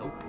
Nope.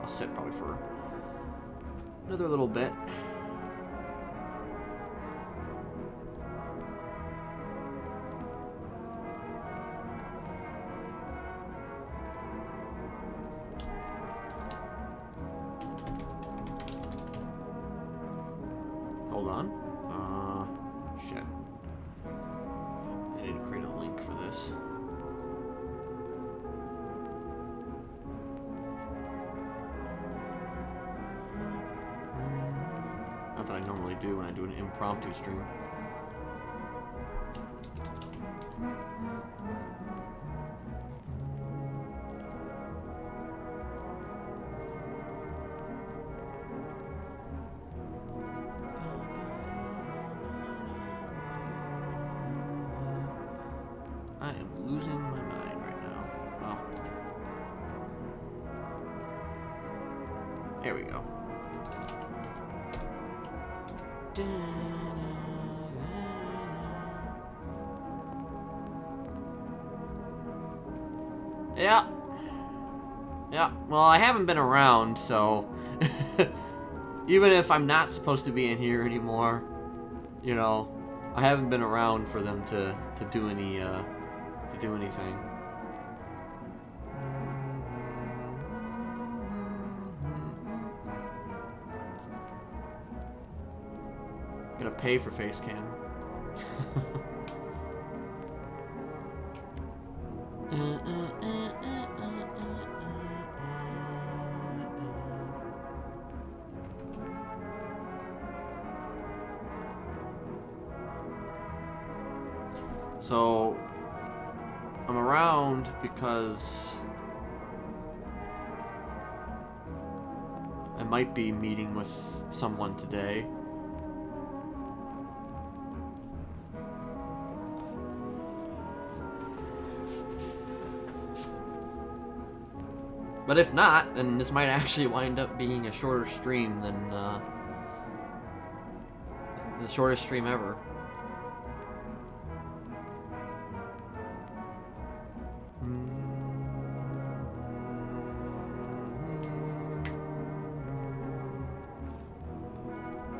Sit probably for another little bit. Hold on. Shit. I need to create a link for this. Not that I normally do when I do an impromptu stream. I am losing my mind right now. Oh. There we go. Yeah. Yeah. Well, I haven't been around, so even if I'm not supposed to be in here anymore, you know, I haven't been around for them to do anything. Gotta pay for face cam. So I'm around because I might be meeting with someone today. But if not, then this might actually wind up being a shorter stream than the shortest stream ever.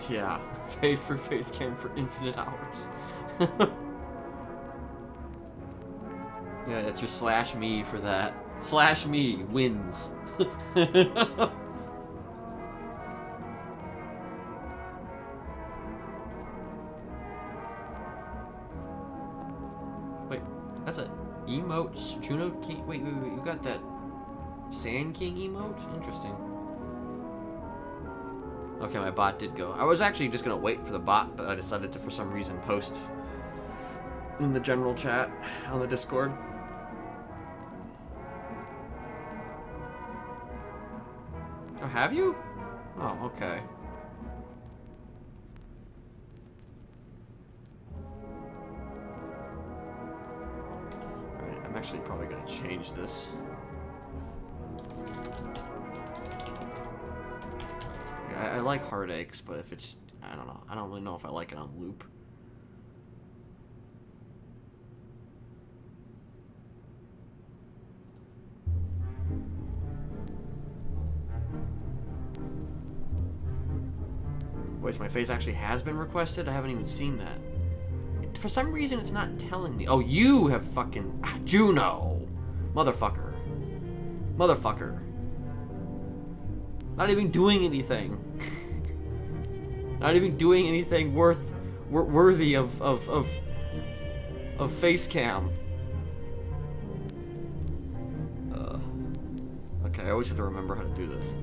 Yeah, face for face cam for infinite hours. Yeah, that's your slash me for that. Slash me wins. Wait, that's a emote Juno King. Wait, you got that Sand King emote? Interesting. Okay, my bot did go. I was actually just gonna wait for the bot, but I decided to, for some reason, post in the general chat on the Discord. Oh, have you? Oh, okay. Alright, I'm actually probably gonna change this. I like Heartaches, but if it's, I don't know. I don't really know if I like it on loop. Wait, so my face actually has been requested? I haven't even seen that. For some reason, it's not telling me. Oh, you have fucking... Juno! Motherfucker. Motherfucker. Not even doing anything. Not even doing anything worthy of face cam. Okay, I always have to remember how to do this.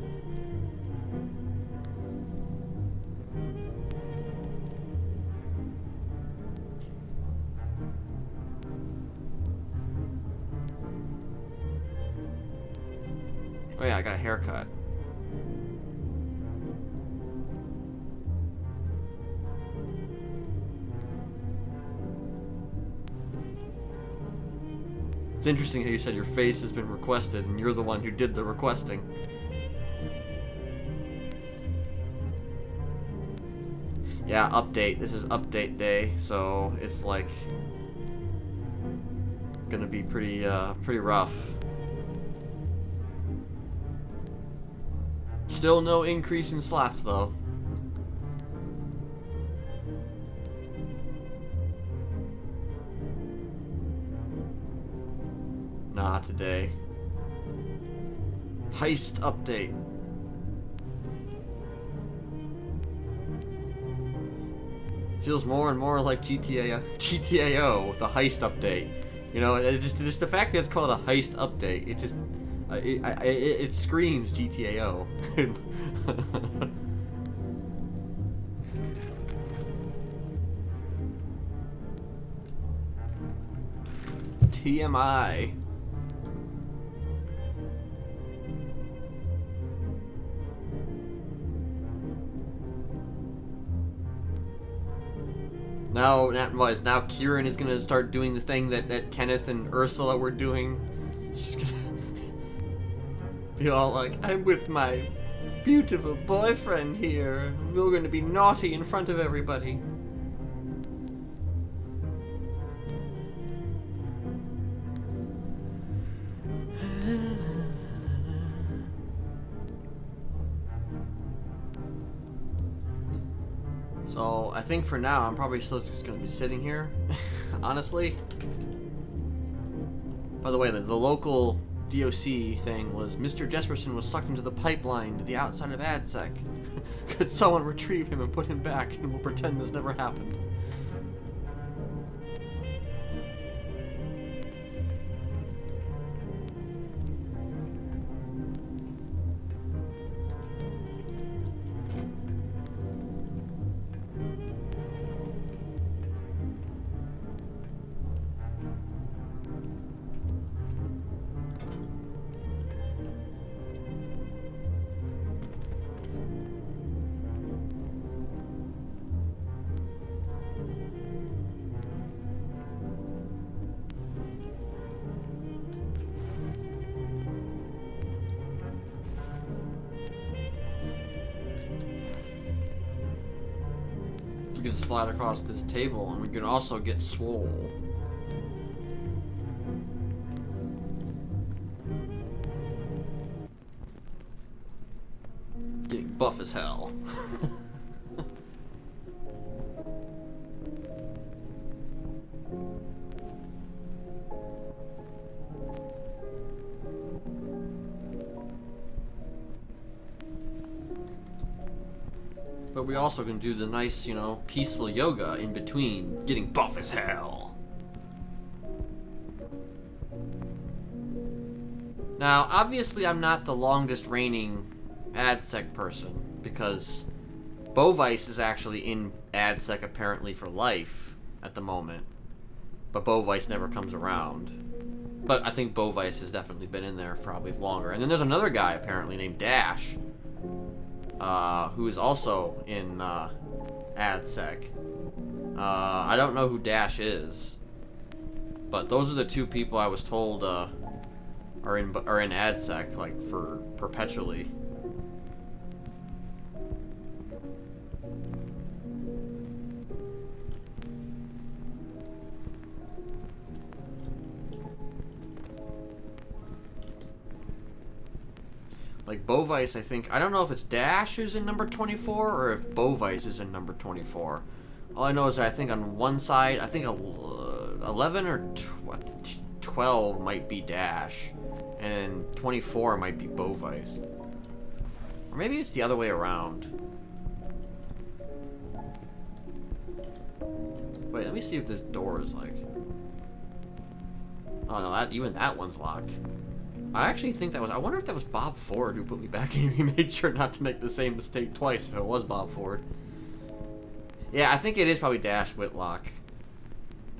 Oh yeah, I got a haircut. It's interesting how you said your face has been requested and you're the one who did the requesting. Yeah, update. This is update day, so it's like gonna be pretty rough. Still no increase in slots though. Nah, today. Heist update. Feels more and more like GTAO with a heist update. You know, just the fact that it's called a heist update, it just it screams GTAO. TMI. Now Kieran is gonna start doing the thing that Kenneth and Ursula were doing. She's gonna be all like, I'm with my beautiful boyfriend here. We're gonna be naughty in front of everybody. So I think for now I'm probably still just gonna be sitting here, honestly. By the way, the local DOC thing was Mr. Jesperson was sucked into the pipeline to the outside of AdSec. Could someone retrieve him and put him back, and we'll pretend this never happened. We can slide across this table, and we can also get swole. Getting buff as hell. But we also can do the nice, you know, peaceful yoga in between getting buff as hell. Now, obviously I'm not the longest reigning AdSec person, because Bovice is actually in AdSec apparently for life at the moment. But Bovice never comes around. But I think Bovice has definitely been in there probably longer. And then there's another guy apparently named Dash, who is also in AdSec. I don't know who Dash is, but those are the two people I was told are in AdSec like for perpetually. Like Bovice, I think, I don't know if it's Dash who's in number 24 or if Bovice is in number 24. All I know is that I think on one side, I think 11 or 12 might be Dash, and then 24 might be Bovice. Or maybe it's the other way around. Wait, let me see if this door is like... Oh no, even that one's locked. I actually think that was... I wonder if that was Bob Ford who put me back in here. He made sure not to make the same mistake twice if it was Bob Ford. Yeah, I think it is probably Dash Whitlock.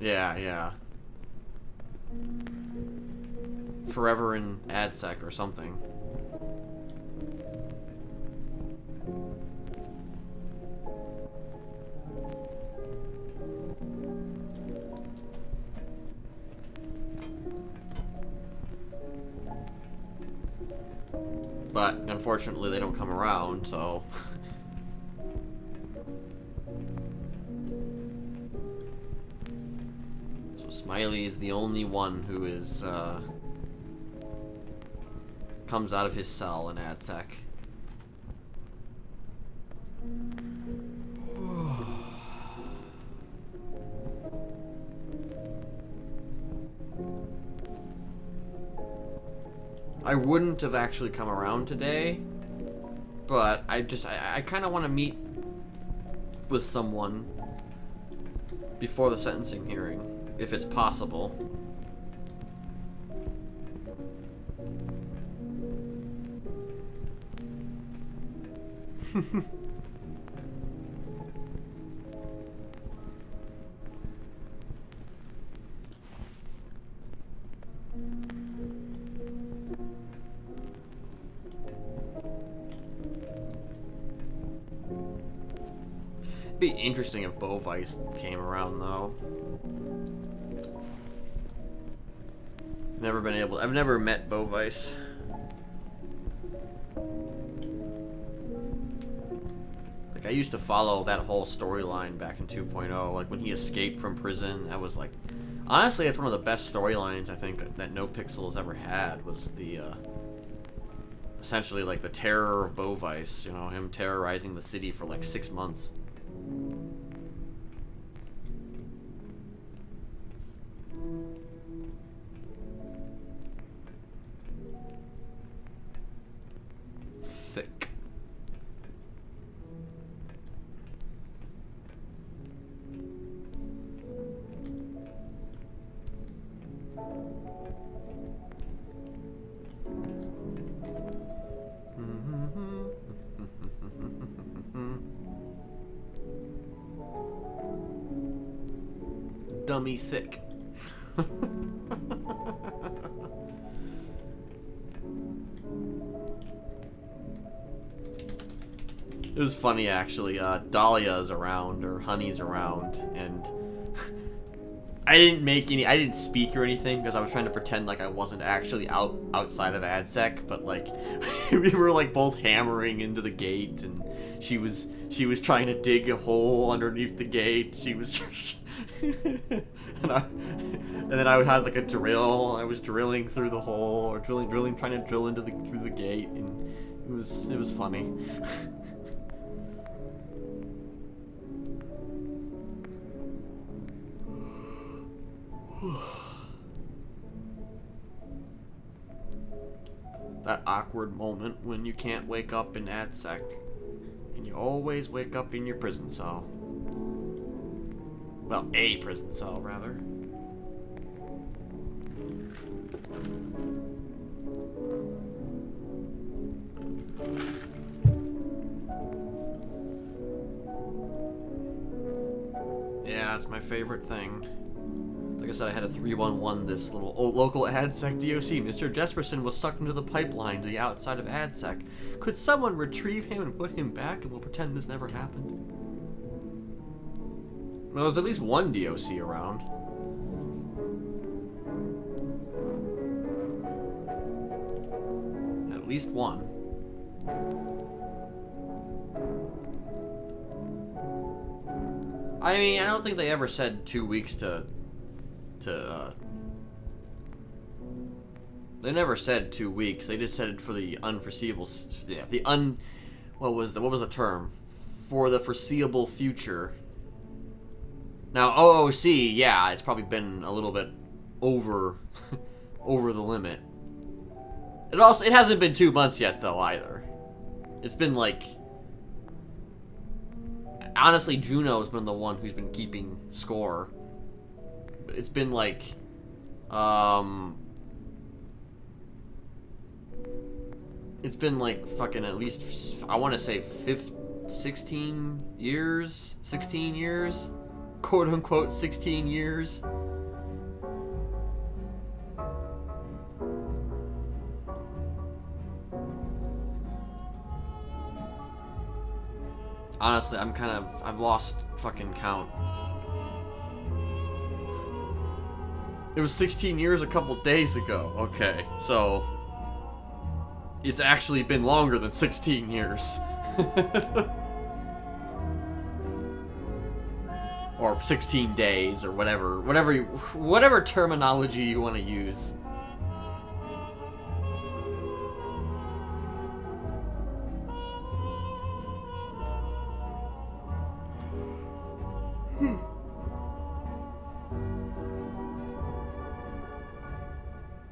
Yeah. Forever in AdSec or something. But unfortunately they don't come around, so... So Smiley is the only one who is, comes out of his cell in AdSec. I wouldn't have actually come around today, but I kind of want to meet with someone before the sentencing hearing, if it's possible. It'd be interesting if Bovice came around, though. I've never met Bovice. Like, I used to follow that whole storyline back in 2.0, like when he escaped from prison. That was like, honestly, it's one of the best storylines I think that NoPixel has ever had, was the, essentially like the terror of Bovice, you know, him terrorizing the city for like 6 months. Thick. Dummy thick. It was funny actually. Dahlia's around, or Honey's around, and I didn't speak or anything because I was trying to pretend like I wasn't actually outside of AdSec, but like we were like both hammering into the gate, and she was trying to dig a hole underneath the gate. She was and then I had like a drill. I was drilling through the hole, or trying to drill through the gate, and it was funny. That awkward moment when you can't wake up in AdSec And you always wake up in your prison cell. Well, a prison cell, rather. Yeah, it's my favorite thing. Like I said, I had a 311 this little local AdSec DOC. Mr. Jesperson was sucked into the pipeline to the outside of AdSec. Could someone retrieve him and put him back, and we'll pretend this never happened? Well, there's at least one DOC around. At least one. I mean, I don't think they ever said 2 weeks they never said 2 weeks. They just said it for the unforeseeable. Yeah, what was the term? For the foreseeable future. Now OOC, yeah, it's probably been a little bit over the limit. It hasn't been 2 months yet though either. It's been like, honestly, Juno's been the one who's been keeping score. It's been like, it's been like fucking at least, I want to say 16 years, quote unquote 16 years. Honestly, I've lost fucking count. It was 16 years a couple days ago. Okay, so it's actually been longer than 16 years. Or 16 days, or whatever terminology you want to use.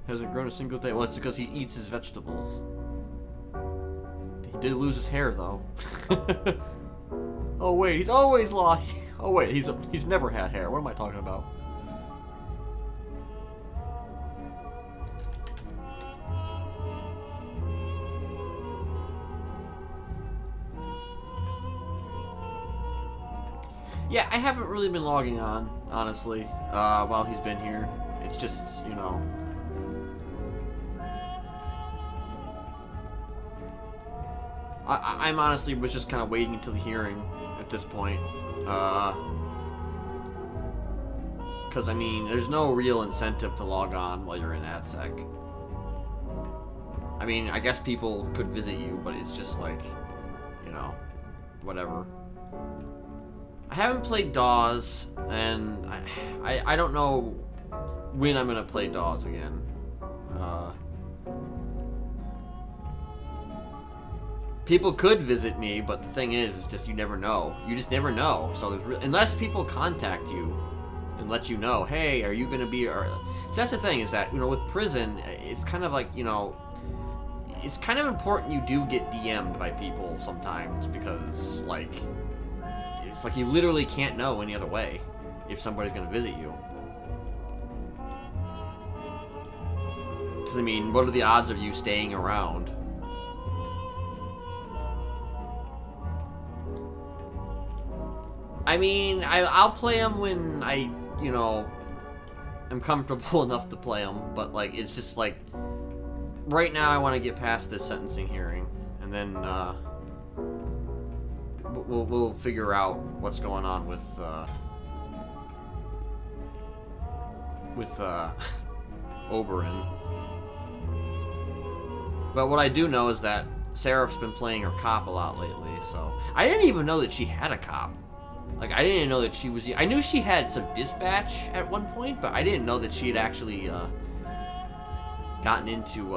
Hasn't grown a single day. Well, it's because he eats his vegetables. He did lose his hair, though. Oh wait, he's always lost. Oh wait, he's never had hair. What am I talking about? Yeah, I haven't really been logging on, honestly, while he's been here. It's just, you know. I'm honestly was just kind of waiting until the hearing at this point. Because, I mean, there's no real incentive to log on while you're in AdSec. I mean, I guess people could visit you, but it's just like, you know, whatever. I haven't played DAWs, and I don't know when I'm going to play DAWs again. People could visit me, but the thing is just you never know. You just never know. So unless people contact you and let you know, hey, are you going to be... So that's the thing, is that, you know, with prison, it's kind of like, you know, it's kind of important you do get DM'd by people sometimes, because, like, it's like you literally can't know any other way if somebody's going to visit you. Because, I mean, what are the odds of you staying around? I mean, I'll play them when I, you know, am comfortable enough to play them, but, like, it's just, like, right now I want to get past this sentencing hearing, and then, we'll figure out what's going on with Oberyn. But what I do know is that Seraph's been playing her cop a lot lately, so... I didn't even know that she had a cop. Like, I didn't know that she was... I knew she had some dispatch at one point, but I didn't know that she had actually, gotten into,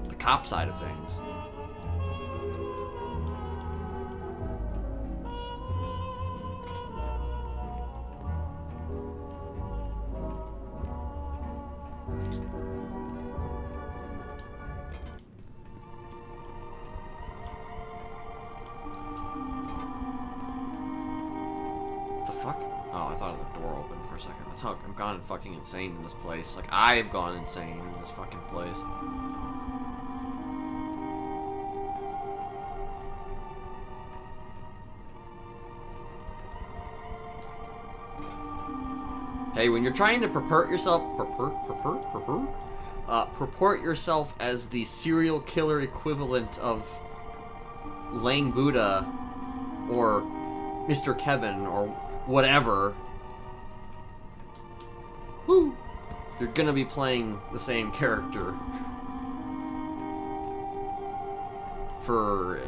the cop side of things. fuck? Oh, I thought the door opened for a second. That's how I'm gone fucking insane in this place. Like, I've gone insane in this fucking place. Hey, when you're trying to purport yourself, purport yourself as the serial killer equivalent of Lang Buddha or Mr. Kevin or whatever, woo, you're gonna be playing the same character for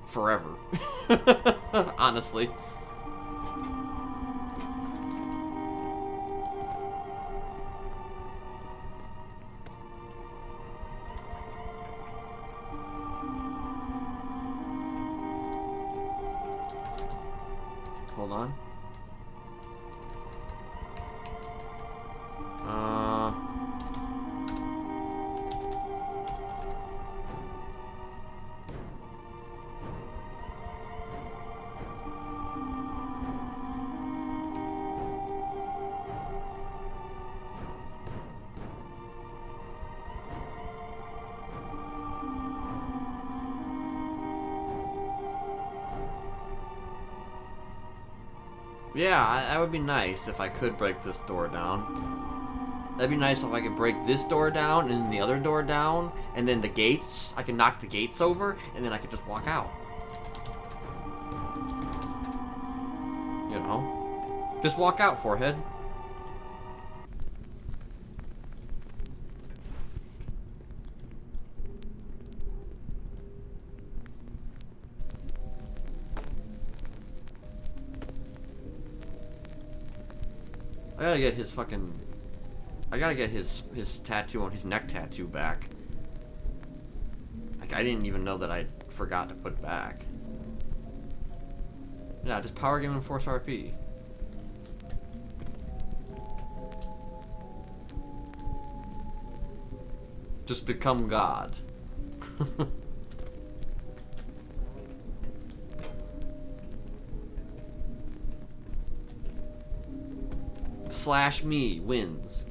forever. Honestly. Hold on. Yeah, that would be nice if I could break this door down. That'd be nice if I could break this door down and then the other door down, and then the gates, I can knock the gates over, and then I could just walk out. You know? Just walk out, forehead. I gotta get his fucking... I gotta get his tattoo on his neck tattoo back. Like, I didn't even know that I forgot to put it back. Yeah, just power game and force RP. Just become God. Slash me wins.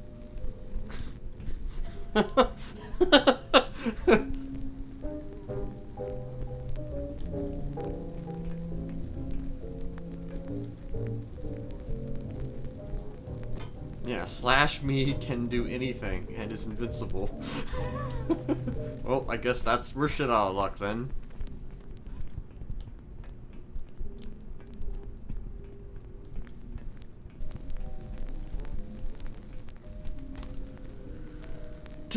Yeah, slash me can do anything and is invincible. Well, I guess we're shit out of luck then. I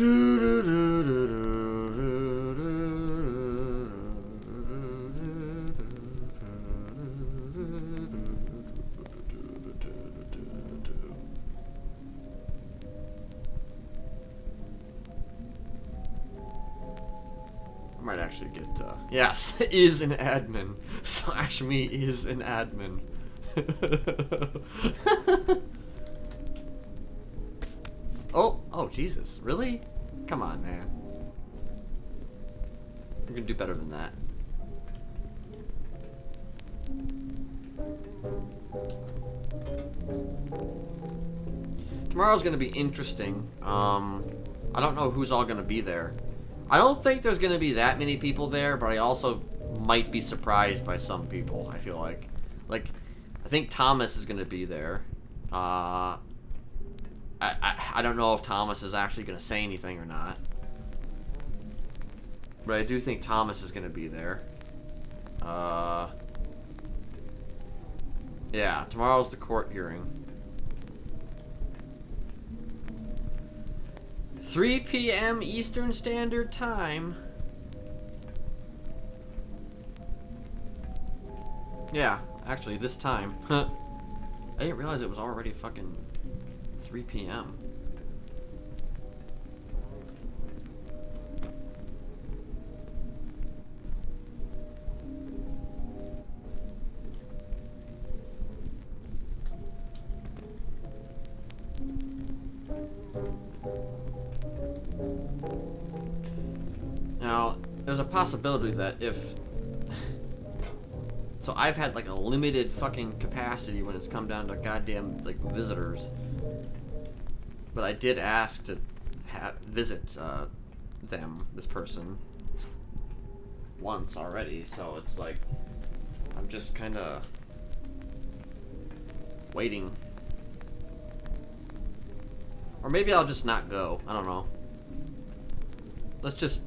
might actually get, yes, is an admin. Slash me is an admin. Oh, Jesus. Really? Come on, man. You're gonna do better than that. Tomorrow's gonna be interesting. I don't know who's all gonna be there. I don't think there's gonna be that many people there, but I also might be surprised by some people, I feel like. Like, I think Thomas is gonna be there. I don't know if Thomas is actually going to say anything or not. But I do think Thomas is going to be there. Yeah, tomorrow's the court hearing. 3 p.m. Eastern Standard Time. Yeah, actually, this time. I didn't realize it was already fucking 3 p.m. Now, there's a possibility that if... So I've had like a limited fucking capacity when it's come down to goddamn like visitors. But I did ask to visit this person, once already. So it's like I'm just kind of waiting. Or maybe I'll just not go. I don't know. Let's just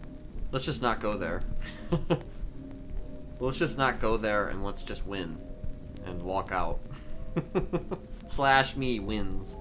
not go there. Let's just not go there and let's just win and walk out. Slash me wins.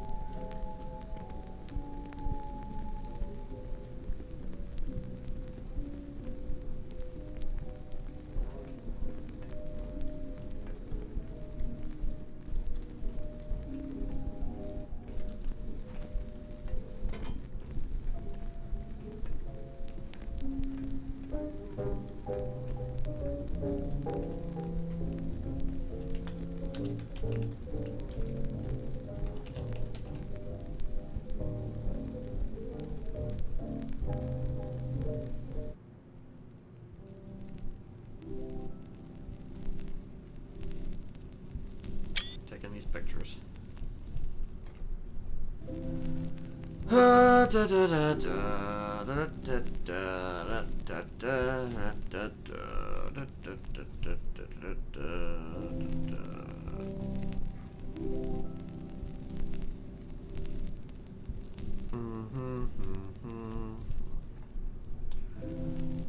Taking these pictures.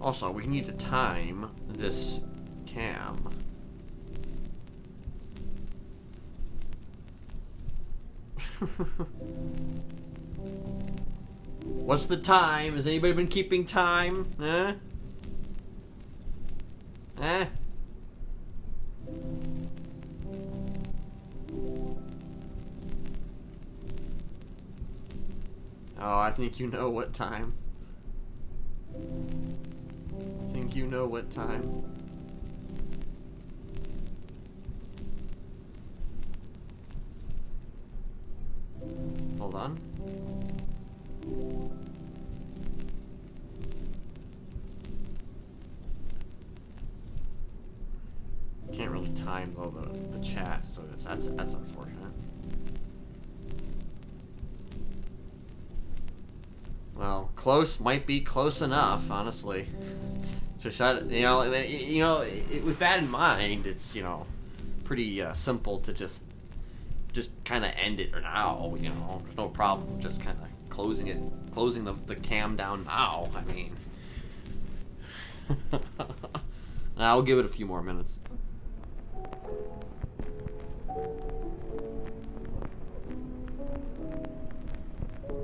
Also, we need to time this cam. What's the time? Has anybody been keeping time? Huh? Eh? Oh, I think you know what time. I think you know what time. Hold on. Can't really time though the chat, so that's unfortunate. Well, close might be close enough, honestly. To shut, with that in mind, it's pretty simple to just kind of end it now. There's no problem. Just kind of closing the cam down now. I mean, I'll give it a few more minutes.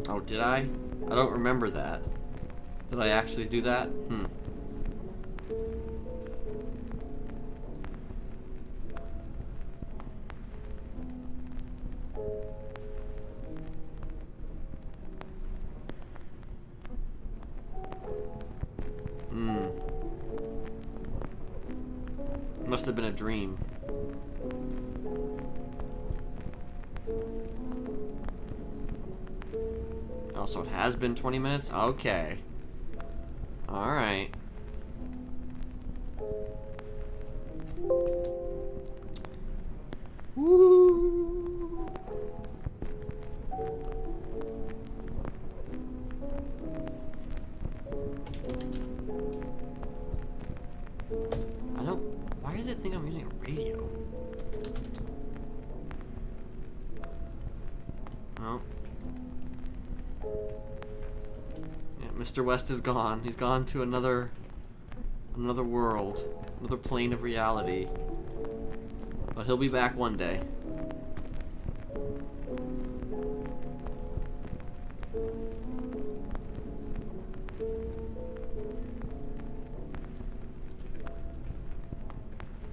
Oh, did I? I don't remember that. Did I actually do that? Must have been a dream. Oh, so it has been 20 minutes? Okay. Alright. Woo! Why does it think I'm using a radio? Oh. Yeah, Mr. West is gone. He's gone to another world, another plane of reality. But he'll be back one day.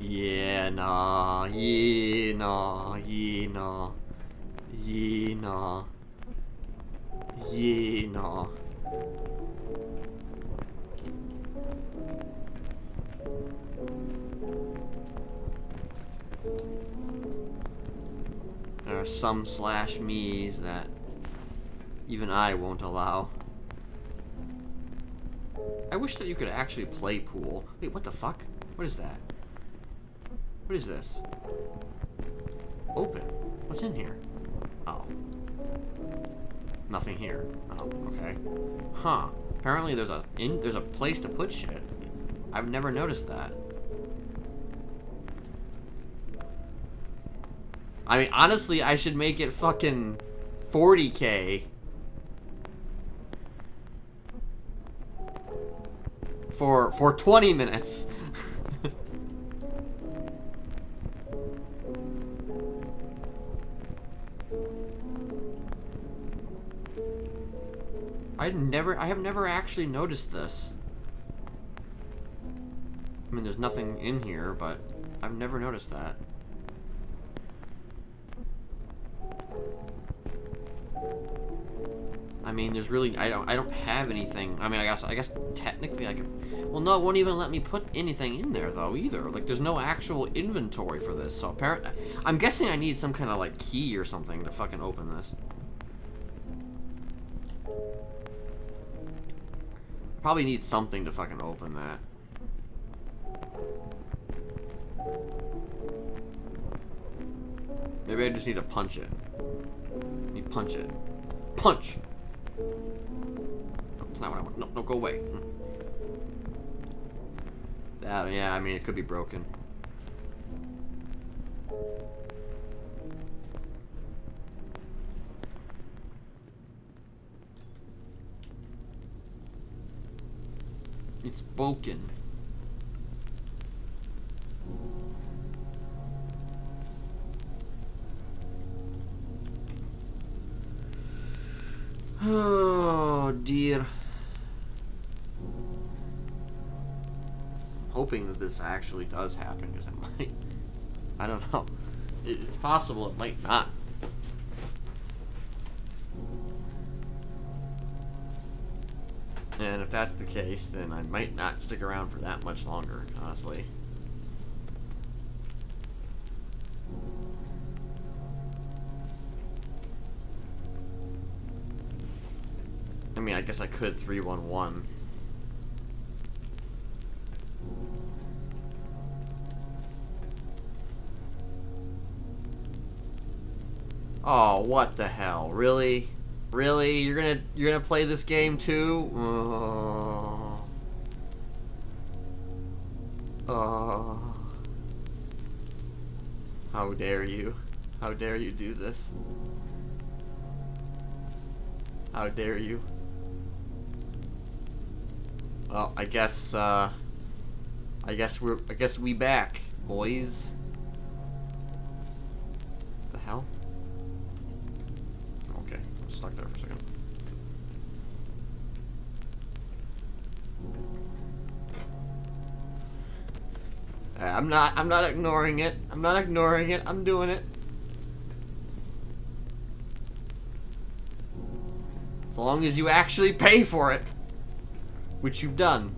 Yeah, nah, yeah, nah, yeah, nah, yeah, nah, yeah, nah. There are some slash me's that even I won't allow. I wish that you could actually play pool. Wait, what the fuck? What is that? What is this? Open. What's in here? Oh. Nothing here. Oh, okay. Huh. Apparently there's a place to put shit. I've never noticed that. I mean, honestly, I should make it fucking 40K. For 20 minutes. I have never actually noticed this. I mean, there's nothing in here, but I've never noticed that. I mean, there's really I don't have anything. I mean, I guess technically I could. Well, no, it won't even let me put anything in there though either. Like, there's no actual inventory for this. So apparently, I'm guessing I need some kind of like key or something to fucking open this. Probably need something to fucking open that. Maybe I just need to punch it. You punch it. Punch! No, that's not what I want. No, no, go away. That, yeah, I mean, it could be broken. It's broken. Oh dear. Hoping that this actually does happen, because it might. I don't know. It's possible it might not. And if that's the case, then I might not stick around for that much longer, honestly. I mean, I guess I could 311. Oh, what the hell? Really? Really? You're gonna play this game too? Oh. Oh. How dare you? How dare you do this? How dare you? Well, I guess we back, boys. The hell? Okay, I'm stuck there for a second. I'm not ignoring it. I'm not ignoring it. I'm doing it. As long as you actually pay for it. Which you've done.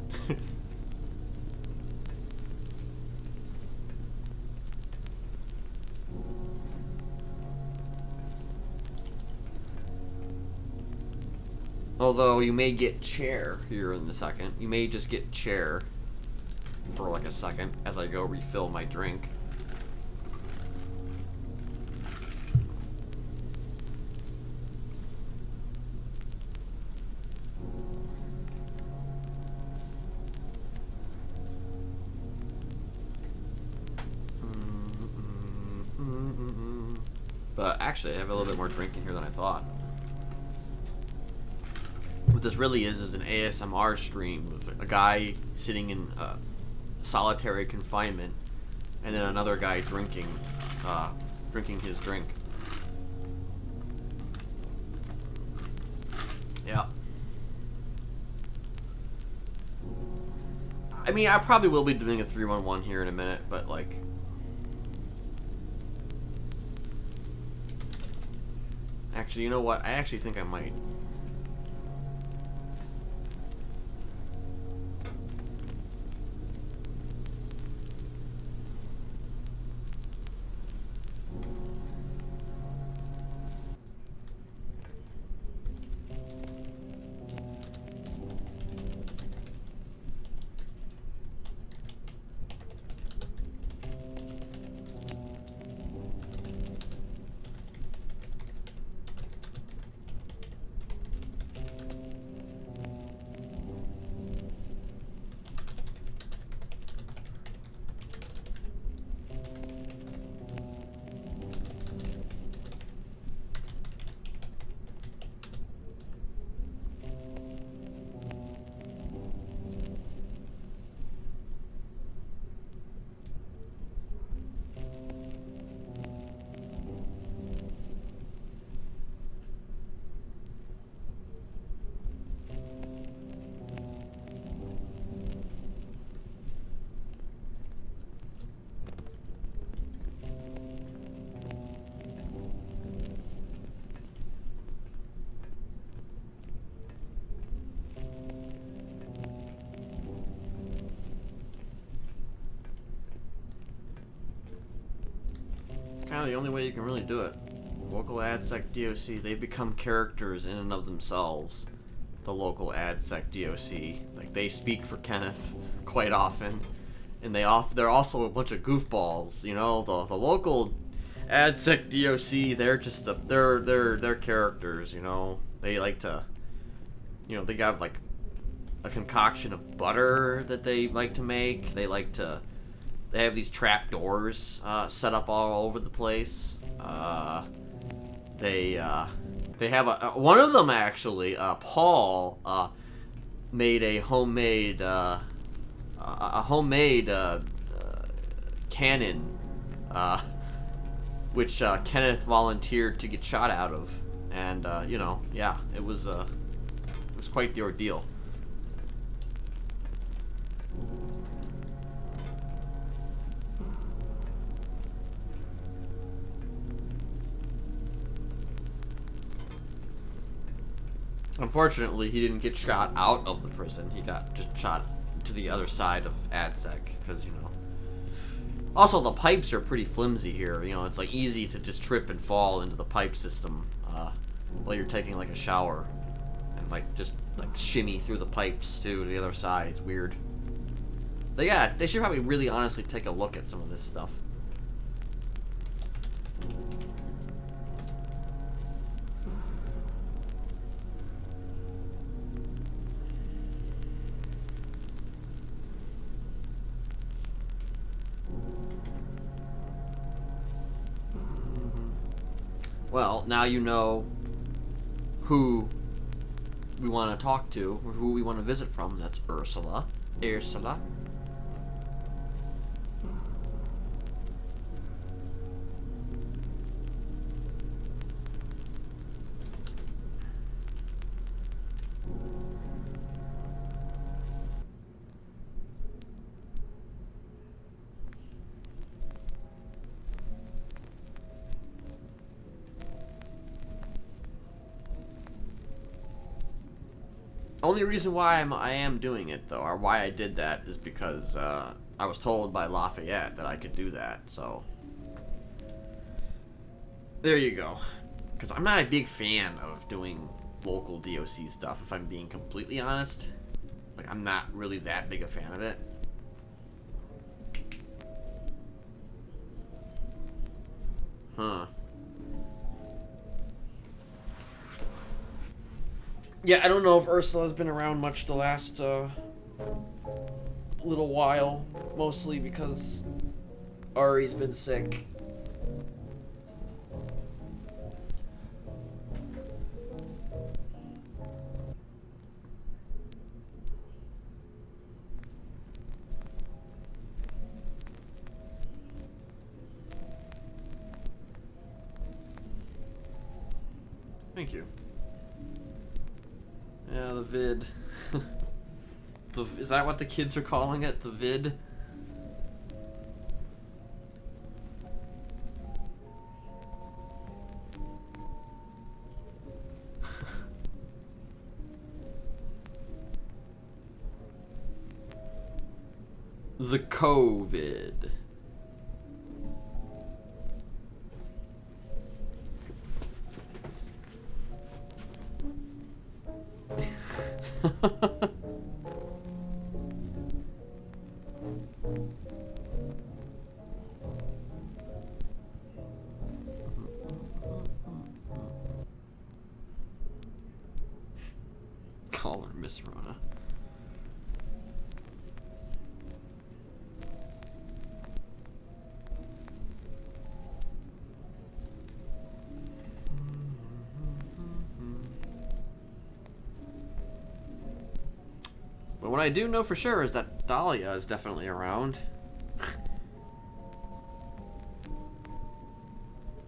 Although you may get chair here in a second. You may just get chair for like a second as I go refill my drink. But actually, I have a little bit more drink in here than I thought. What this really is an ASMR stream of a guy sitting in solitary confinement, and then another guy drinking his drink. Yeah. I mean, I probably will be doing a 311 here in a minute, but like. Actually, you know what? I actually think I might. kind of the only way you can really do it. Local AdSec DOC, they become characters in and of themselves. The local AdSec DOC, like they speak for Kenneth quite often, and they're also a bunch of goofballs. You know, the local AdSec DOC, they're just they're characters. You know, they like to, you know, they got like a concoction of butter that they like to make. They have these trap doors set up all over the place. They have one of them actually. Paul made a homemade cannon, which Kenneth volunteered to get shot out of, and you know, yeah, it was quite the ordeal. Unfortunately, he didn't get shot out of the prison. He got just shot to the other side of AdSec, because, you know. Also, the pipes are pretty flimsy here. You know, it's like easy to just trip and fall into the pipe system while you're taking like a shower, and like just like shimmy through the pipes to the other side. It's weird. They should probably really honestly take a look at some of this stuff. Well, now you know who we want to talk to, or who we want to visit from. That's Ursula. Ursula. Only reason why I am doing it, though, or why I did that, is because I was told by Lafayette that I could do that, so there you go. Because I'm not a big fan of doing local DOC stuff, if I'm being completely honest. Like, I'm not really that big a fan of it. Huh. Yeah, I don't know if Ursula's been around much the last little while, mostly because Ari's been sick. Thank you. Yeah, the vid. Is that what the kids are calling it? The vid? The COVID. Call her Miss Rona. But what I do know for sure is that Dahlia is definitely around.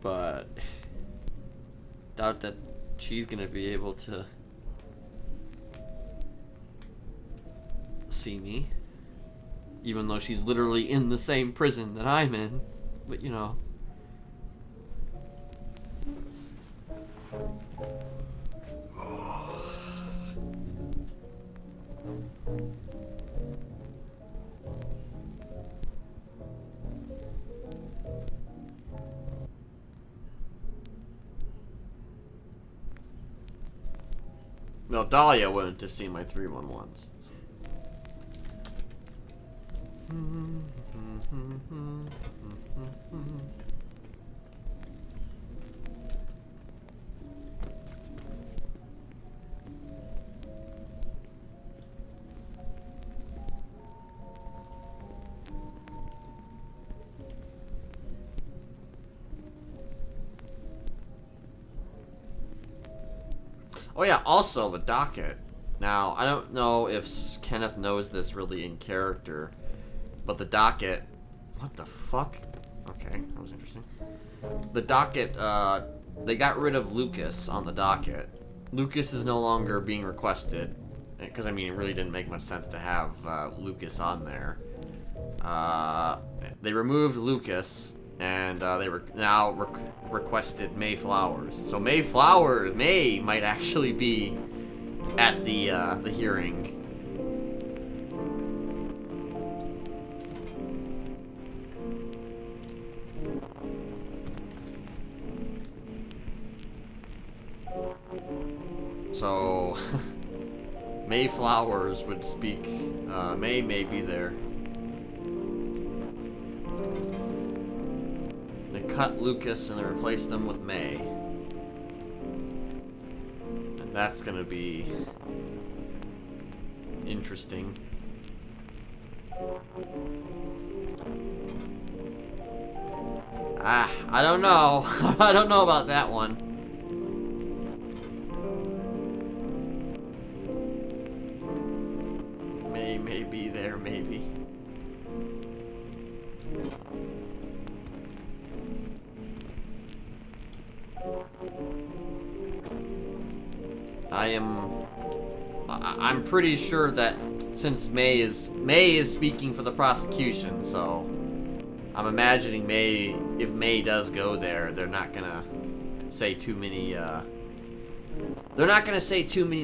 But doubt that she's gonna be able to see me, even though she's literally in the same prison that I'm in. But you know. No, Dahlia wouldn't have seen my 311s. Oh yeah, also the docket. Now, I don't know if Kenneth knows this really in character, but the docket... What the fuck? Okay, that was interesting. The docket, they got rid of Lucas on the docket. Lucas is no longer being requested, because, I mean, it really didn't make much sense to have Lucas on there. They removed Lucas, and they were now requested May Flowers. So May might actually be at the hearing. So May Flowers would speak. May be there. They cut Lucas and they replaced him with May. And that's gonna be interesting. I don't know. I don't know about that one. May be there, maybe. I'm pretty sure that since May is speaking for the prosecution, so I'm imagining if May does go there, they're not gonna say too many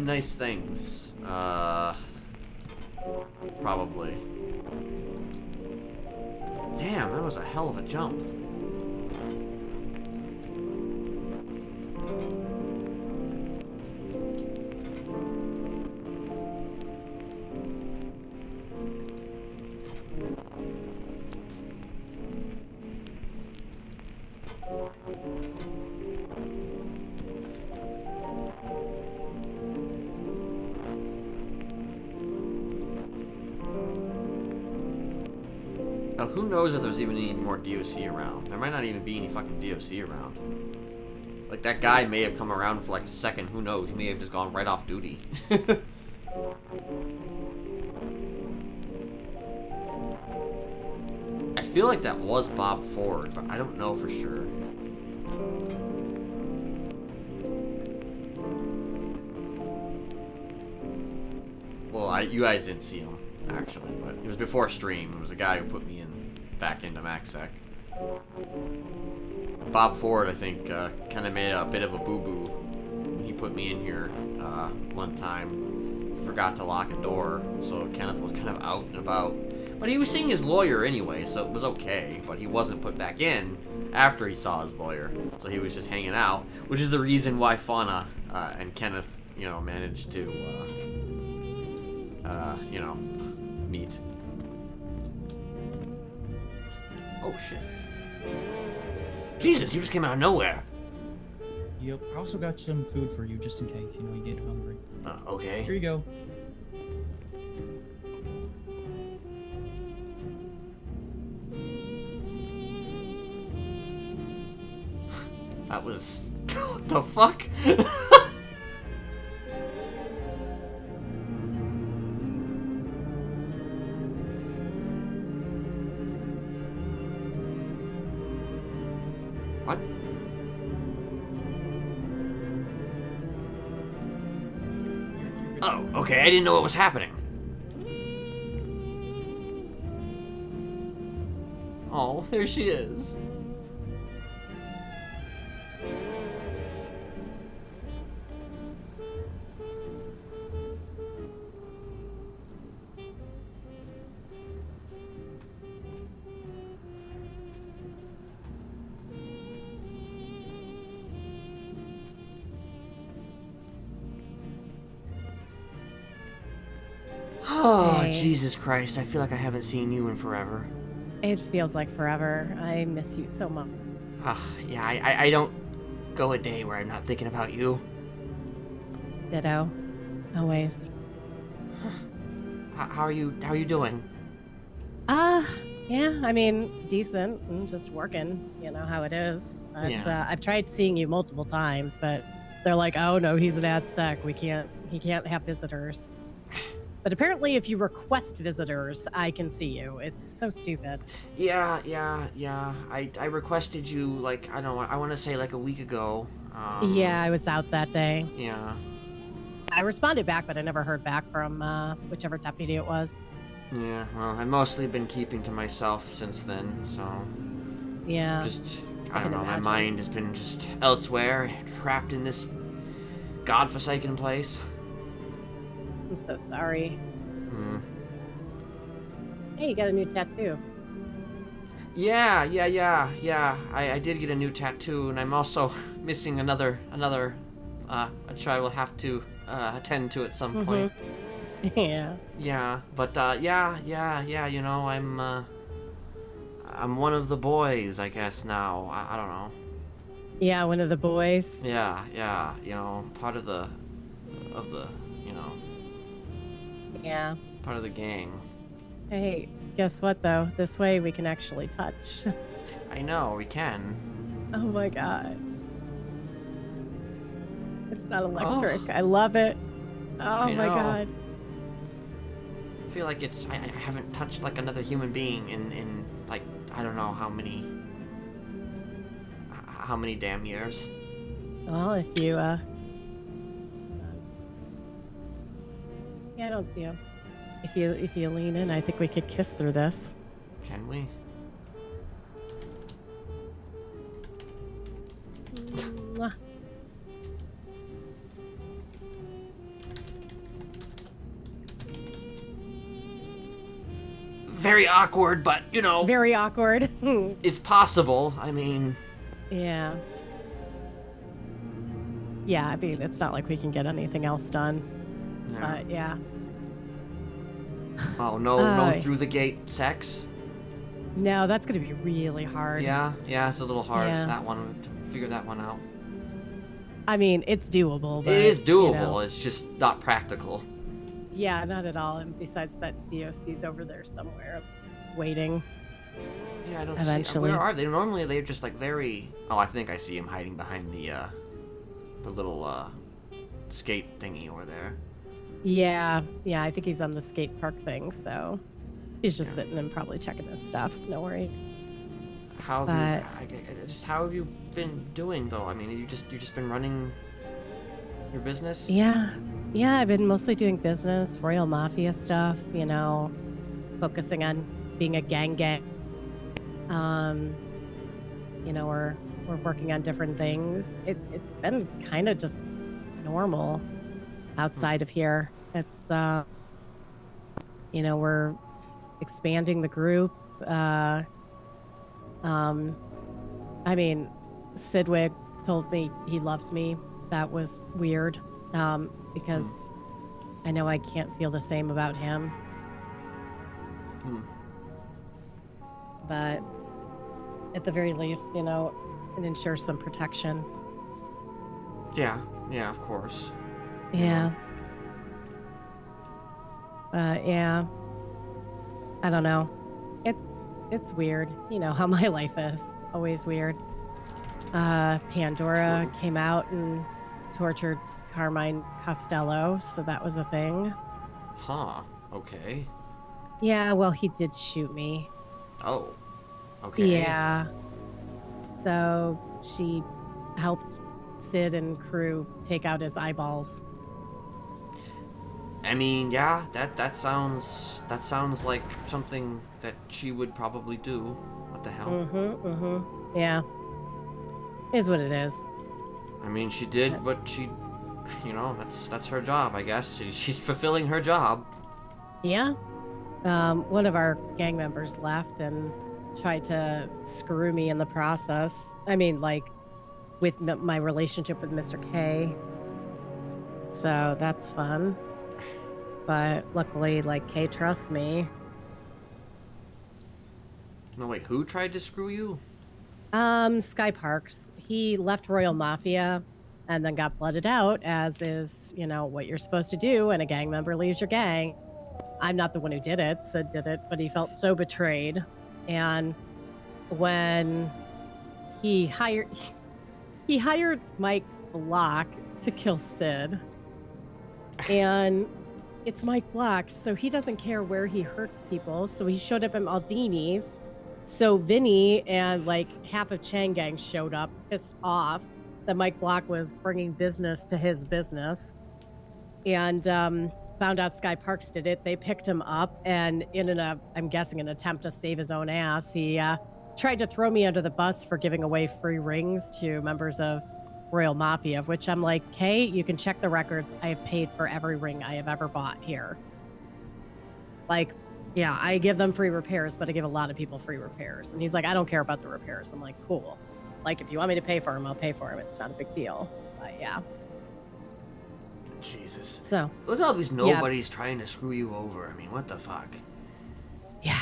nice things. Probably. Damn, that was a hell of a jump. Now, who knows if there's even any more DOC around? There might not even be any fucking DOC around. Like, that guy may have come around for like a second. Who knows? He may have just gone right off duty. I feel like that was Bob Ford, but I don't know for sure. Well, you guys didn't see him, actually, but it was before stream. It was the guy who put me back into MaxSec. Bob Ford, I think, kind of made a bit of a boo-boo when he put me in here one time. He forgot to lock a door, so Kenneth was kind of out and about. But he was seeing his lawyer anyway, so it was okay. But he wasn't put back in after he saw his lawyer, so he was just hanging out, which is the reason why Fauna and Kenneth, you know, managed to, you know, meet. Oh shit! Jesus, you just came out of nowhere. Yep. I also got some food for you, just in case, you know, you get hungry. Okay. Here you go. That was... What the fuck? What? Oh, okay, I didn't know what was happening. Oh, there she is. Oh, Jesus Christ. I feel like I haven't seen you in forever. It feels like forever. I miss you so much. Yeah, I don't go a day where I'm not thinking about you. Ditto. Always. How are you doing? Yeah, I mean, decent. Just working. You know how it is. But, Yeah. I've tried seeing you multiple times, but they're like, oh no, he's an ad sec. He can't have visitors. But apparently if you request visitors, I can see you. It's so stupid. Yeah. I requested you, like, I don't know, I want to say like a week ago. Yeah, I was out that day. Yeah. I responded back, but I never heard back from whichever deputy it was. Yeah, well, I've mostly been keeping to myself since then, so... Yeah. Just, I I don't can know, my imagine. mind has been just elsewhere, trapped in this godforsaken place. I'm so sorry. Hmm. Hey, you got a new tattoo. Yeah. I did get a new tattoo, and I'm also missing another, which I will have to attend to at some point. Yeah. Yeah, but yeah, you know, I'm one of the boys, I guess now. I don't know. Yeah, one of the boys. Yeah, you know, part of the, you know, Yeah. part of the gang. Hey, guess what though? This way we can actually touch. I know, we can. Oh my god. It's not electric. I love it. Oh I my know. god. I feel like I haven't touched like another human being in like, I don't know how many damn years. Well, if you yeah, I don't see him. If you lean in, I think we could kiss through this. Can we? Mwah. Very awkward, but you know, Very awkward. it's possible. I mean, Yeah. Yeah, I mean, it's not like we can get anything else done. yeah. But yeah. Oh, no through the gate sex? No, that's going to be really hard. Yeah, it's a little hard, Yeah. that one, to figure that one out. I mean, it's doable, but... It is doable, you know, it's just not practical. yeah, not at all. And besides that, DOC's over there somewhere waiting. Yeah, I don't Eventually. see... Where are they? Normally they're just like very... Oh, I think I see him hiding behind the little, skate thingy over there. Yeah, I think he's on the skate park thing, so... He's just sitting and probably checking his stuff. No worry. How have how have you been doing, though? I mean, you just been running your business? Yeah, I've been mostly doing business, Royal Mafia stuff, you know, focusing on being a gang. You know, we're working on different things. It's been kind of just normal outside of here. It's you know, we're expanding the group. I mean, Sidwig told me he loves me. That was weird, because I know I can't feel the same about him. But at the very least, you know, it ensures some protection. Yeah, of course. Yeah. Yeah. I don't know. It's weird. You know how my life is. Always weird. Pandora came out and tortured Carmine Costello, so that was a thing. Huh, okay. Yeah, well, he did shoot me. Oh, okay. Yeah. So she helped Sid and crew take out his eyeballs. I mean, yeah, that sounds like something that she would probably do. What the hell? Yeah. Is what it is. I mean, she did what she, you know, that's her job, I guess. She's fulfilling her job. Yeah. One of our gang members left and tried to screw me in the process. I mean, like, with my relationship with Mr. K. So that's fun. but luckily, like, Kay trusts me. No, wait, who tried to screw you? Sky Parks. He left Royal Mafia and then got blooded out, as is, what you're supposed to do when a gang member leaves your gang. I'm not the one who did it. Sid did it, but he felt so betrayed. And when he hired Mike Block to kill Sid. And it's Mike Block, so he doesn't care where he hurts people. So he showed up at Maldini's. So Vinny and like half of Chang Gang showed up, pissed off that Mike Block was bringing business to his business, and found out Sky Parks did it. They picked him up, and I'm guessing an attempt to save his own ass, he tried to throw me under the bus for giving away free rings to members of Royal Mafia, of which I'm like, hey, you can check the records. I have paid for every ring I have ever bought here. Like, yeah, I give them free repairs, but I give a lot of people free repairs. And he's like, I don't care about the repairs. I'm like, cool. Like, if you want me to pay for them, I'll pay for them. It's not a big deal. But yeah. Jesus. So. Look at all these nobodies trying to screw you over. I mean, what the fuck? Yeah.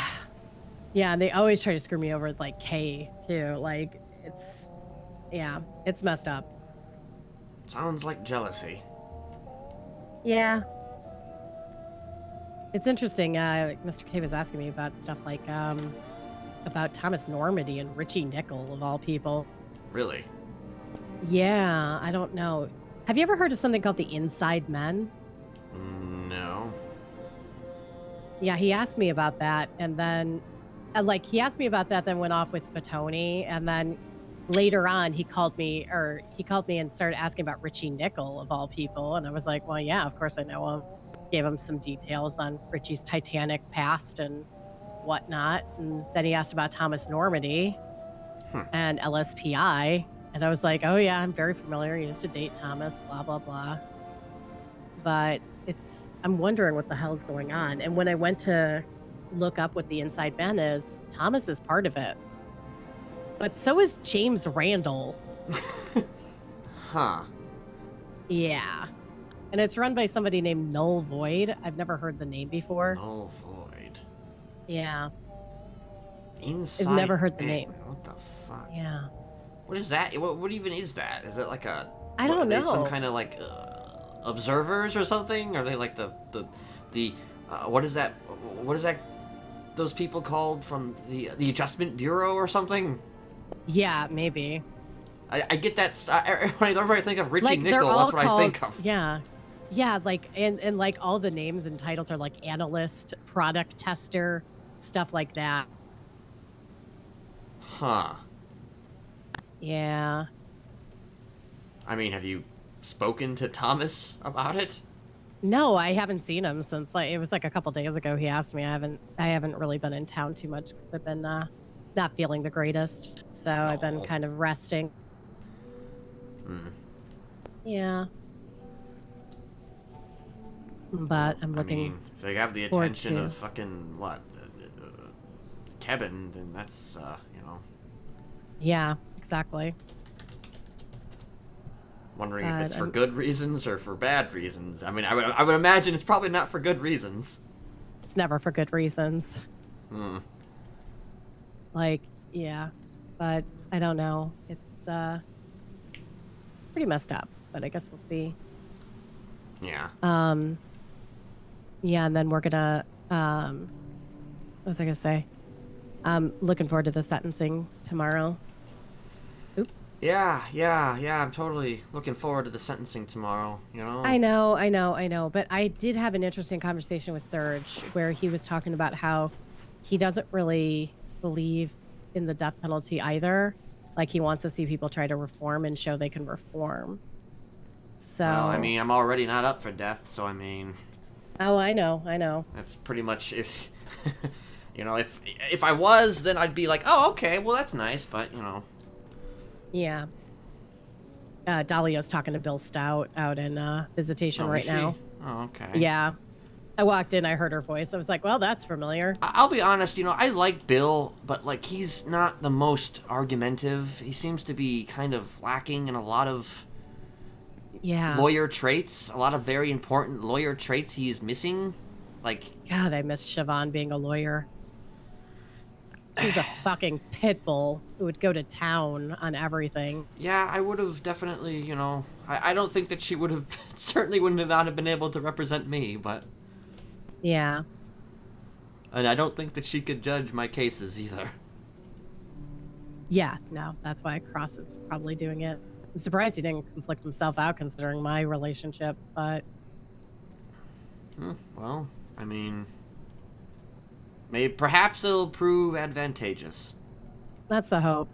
Yeah, and they always try to screw me over with, like, Kay, too. Like, it's messed up. Sounds like jealousy. Yeah. It's interesting. Mr. K was asking me about stuff like about Thomas Normandy and Richie Nickel, of all people. Really? Yeah, I don't know. Have you ever heard of something called the Inside Men? No. Yeah, he asked me about that, and then then went off with Fatoni, and then later on he called me and started asking about Richie Nickel, of all people, and I was like, well, yeah, of course I know him. Gave him some details on Richie's Titanic past and whatnot. And then he asked about Thomas Normandy and LSPI. And I was like, oh yeah, I'm very familiar. He used to date Thomas, blah, blah, blah. But I'm wondering what the hell's going on. And when I went to look up what the Inside Men is, Thomas is part of it. But so is James Randall. Huh. Yeah. And it's run by somebody named Null Void. I've never heard the name before. Null Void. Yeah. Inside. I've never heard the name. What the fuck? Yeah. What is that? What even is that? Is it like a? I don't know. Some kind of like observers or something? Are they like the what is that? What is that? Those people called from the Adjustment Bureau or something? Yeah, maybe. I get that. Whenever I think of Richie Like, Nickel, that's what I think of. Yeah. Yeah, like, and like all the names and titles are like analyst, product tester, stuff like that. Huh. Yeah. I mean, have you spoken to Thomas about it? No, I haven't seen him since, like, it was like a couple days ago he asked me. I haven't really been in town too much because I've been not feeling the greatest. So I've been kind of resting. Yeah. But I'm looking. I mean, if they have the attention of fucking what, Kevin, then that's Yeah, exactly. Wondering if it's for good reasons or for bad reasons. I mean, I would imagine it's probably not for good reasons. It's never for good reasons. Like, yeah, but I don't know. It's pretty messed up, but I guess we'll see. Yeah. Yeah, and then we're gonna, what was I gonna say? Looking forward to the sentencing tomorrow. Oop. Yeah, I'm totally looking forward to the sentencing tomorrow, you know? I know, but I did have an interesting conversation with Serge where he was talking about how he doesn't really believe in the death penalty either. Like, he wants to see people try to reform and show they can reform. So. Well, I mean, I'm already not up for death, so I mean. Oh, I know. That's pretty much if, if I was, then I'd be like, oh, okay, well, that's nice, but, Yeah. Dahlia's talking to Bill Stout out in visitation right now. Oh, okay. Yeah. I walked in, I heard her voice. I was like, well, that's familiar. I'll be honest, I like Bill, but, like, he's not the most argumentative. He seems to be kind of lacking in a lot of Yeah. lawyer traits, a lot of very important lawyer traits he is missing. Like, God, I miss Siobhan being a lawyer. She was a fucking pit bull who would go to town on everything. yeah, I would have definitely, you know, I don't think that she would have, certainly wouldn't have not have been able to represent me, but... Yeah. And I don't think that she could judge my cases either. Yeah, no, that's why Cross is probably doing it. I'm surprised he didn't conflict himself out considering my relationship, but... Well, I mean... Perhaps it'll prove advantageous. That's the hope.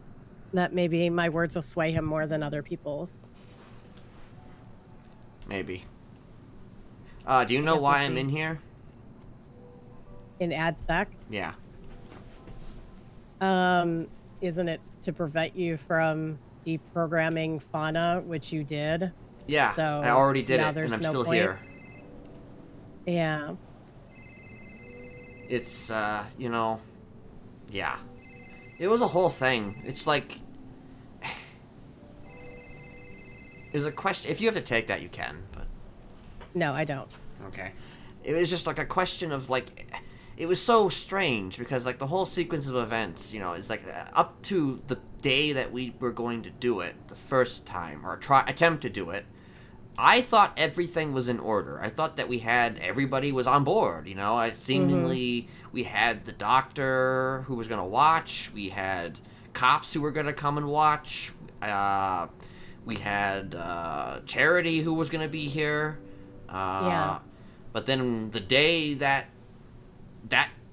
That maybe my words will sway him more than other people's. Maybe. Do you know why I'm in here? In AdSec? Yeah. Isn't it to prevent you from deprogramming fauna, which you did? Yeah, So I already did now it, there's and I'm no still point? here. Yeah. It's, you know... Yeah. It was a whole thing. It's like... There's a question... If you have to take that, you can, but... No, I don't. Okay. It was just like a question of, like... It was so strange, because, like, the whole sequence of events, you know, is like, up to the day that we were going to do it, the first time, or attempt to do it, I thought everything was in order. I thought that everybody was on board, you know? Seemingly, we had the doctor who was going to watch, we had cops who were going to come and watch, we had Charity who was going to be here. Yeah. But then the day that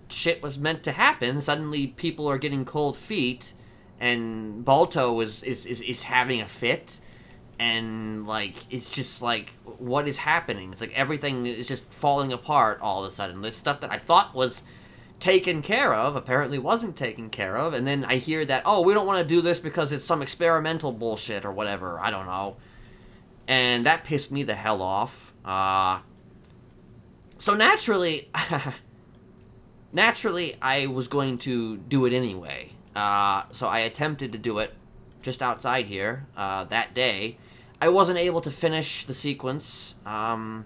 shit was meant to happen, suddenly people are getting cold feet, and Balto is having a fit. And, like, it's just, like, what is happening? It's like everything is just falling apart all of a sudden. This stuff that I thought was taken care of apparently wasn't taken care of. And then I hear that, oh, we don't want to do this because it's some experimental bullshit or whatever. I don't know. And that pissed me the hell off. So naturally, I was going to do it anyway. So I attempted to do it just outside here that day. I wasn't able to finish the sequence, and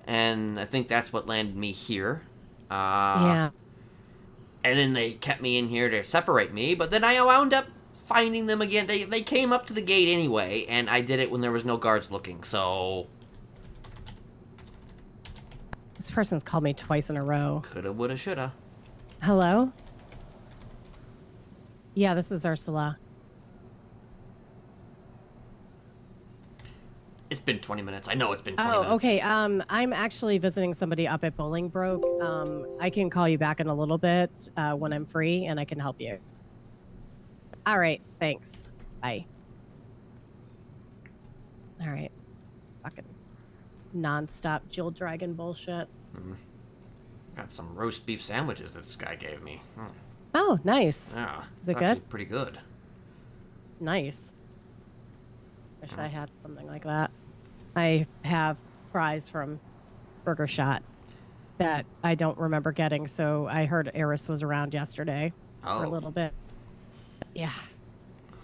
I think that's what landed me here. Yeah. And then they kept me in here to separate me, but then I wound up finding them again. They came up to the gate anyway, and I did it when there was no guards looking, so... This person's called me twice in a row. Coulda, woulda, shoulda. Hello? Yeah, this is Ursula. It's been 20 minutes. I know it's been 20 minutes. Oh, okay. I'm actually visiting somebody up at Bolingbroke. I can call you back in a little bit when I'm free, and I can help you. All right. Thanks. Bye. All right. Fucking nonstop Jill Dragon bullshit. Got some roast beef sandwiches that this guy gave me. Oh, nice. Yeah. Is it it's actually good? pretty good. Nice. Wish I had something like that. I have fries from Burger Shot that I don't remember getting, so I heard Eris was around yesterday for a little bit. Yeah.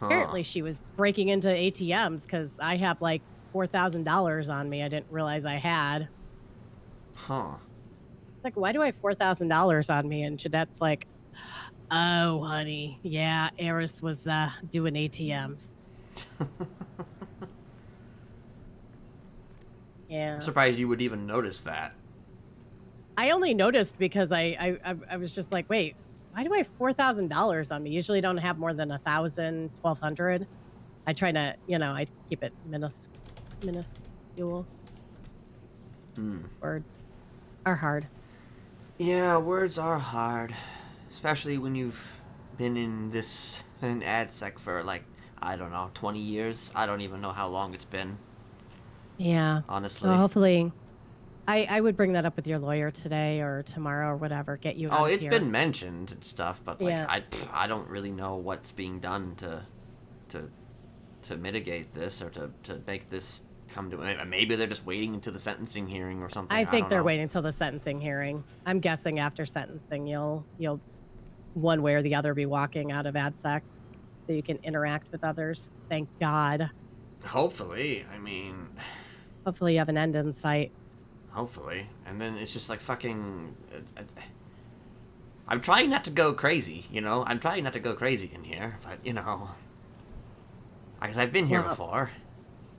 Huh. Apparently she was breaking into ATMs because I have like $4,000 on me I didn't realize I had. Huh. Like, why do I have $4,000 on me? And Jeanette's like, oh, honey, yeah, Eris was doing ATMs. Yeah. I'm surprised you would even notice that. I only noticed because I was just like, wait, why do I have $4,000 on me? Usually I don't have more than 1,000, 1,200. I try to, I keep it minuscule. Words are hard. Yeah, words are hard. Especially when you've been in AdSec for, like, I don't know, 20 years? I don't even know how long it's been. Yeah. Honestly. So hopefully, I would bring that up with your lawyer today or tomorrow or whatever. Get you. Oh, out it's here. been mentioned and stuff, but like Yeah. I don't really know what's being done to mitigate this or to make this come to. Maybe they're just waiting until the sentencing hearing or something. I think don't they're know. waiting until the sentencing hearing. I'm guessing after sentencing, you'll one way or the other be walking out of AdSec, so you can interact with others. Thank God. hopefully, I mean, Hopefully you have an end in sight. hopefully. And then it's just like fucking... I'm trying not to go crazy, you know? I'm trying not to go crazy in here, but, you know... Because I've been here Well, before.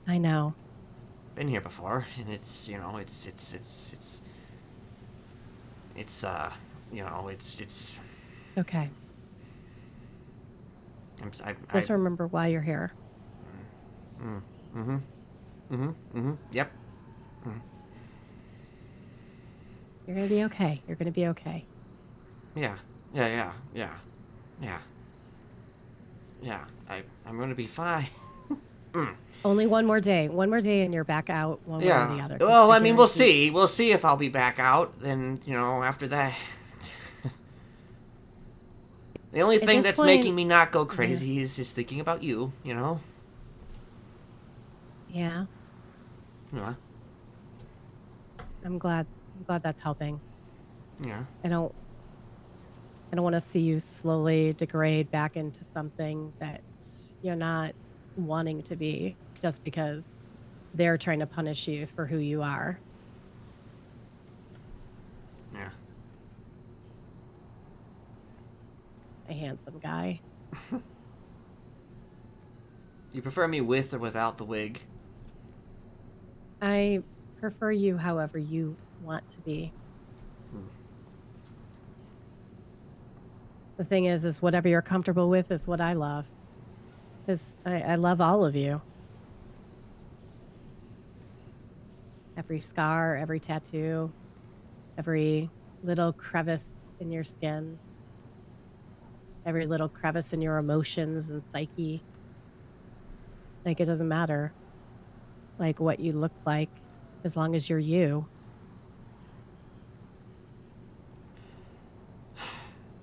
I know. Been here before, and it's, you know, you know, it's... Okay. I Just remember why you're here. Yep. You're gonna be okay. You're gonna be okay. Yeah. Yeah. I'm gonna be fine. Only one more day. One more day and you're back out one way or the Yeah. other. 'Cause Well, I mean, we'll guarantee- see. We'll see if I'll be back out. Then, you know, after that. The only At thing this that's point- making me not go crazy is just thinking about you, you know? Yeah. Yeah. I'm glad that's helping. Yeah. I don't want to see you slowly degrade back into something that you're not wanting to be just because they're trying to punish you for who you are. Yeah. A handsome guy. You prefer me with or without the wig? I prefer you however you want to be. The thing is whatever you're comfortable with is what I love. Because I love all of you. Every scar, every tattoo, every little crevice in your skin, every little crevice in your emotions and psyche. Like, it doesn't matter, like, what you look like, as long as you're you.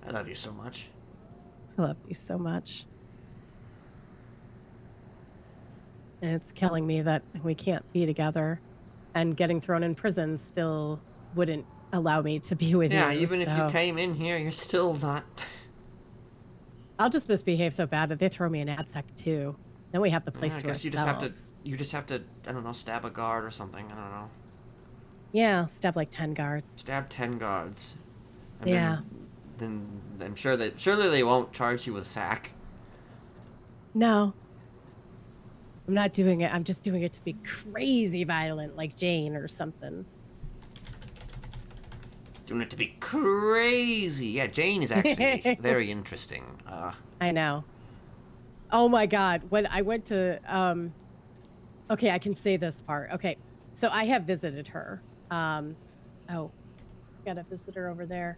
I love you so much. I love you so much. And it's killing me that we can't be together, and getting thrown in prison still wouldn't allow me to be with you. Yeah, even if you so came in here, you're still not... I'll just misbehave so bad that they throw me in AdSec too. Then we have the place I to guess ourselves. you just have to, I don't know, stab a guard or something. I don't know. Yeah, stab like 10 guards. Stab 10 guards. And Yeah. Then I'm sure that surely they won't charge you with sack. No. I'm not doing it. I'm just doing it to be crazy violent, like Jane or something. Doing it to be crazy. Yeah, Jane is actually very interesting. I know. Oh my God. When I went to, okay, I can say this part. Okay. So I have visited her. Oh, got a visitor over there.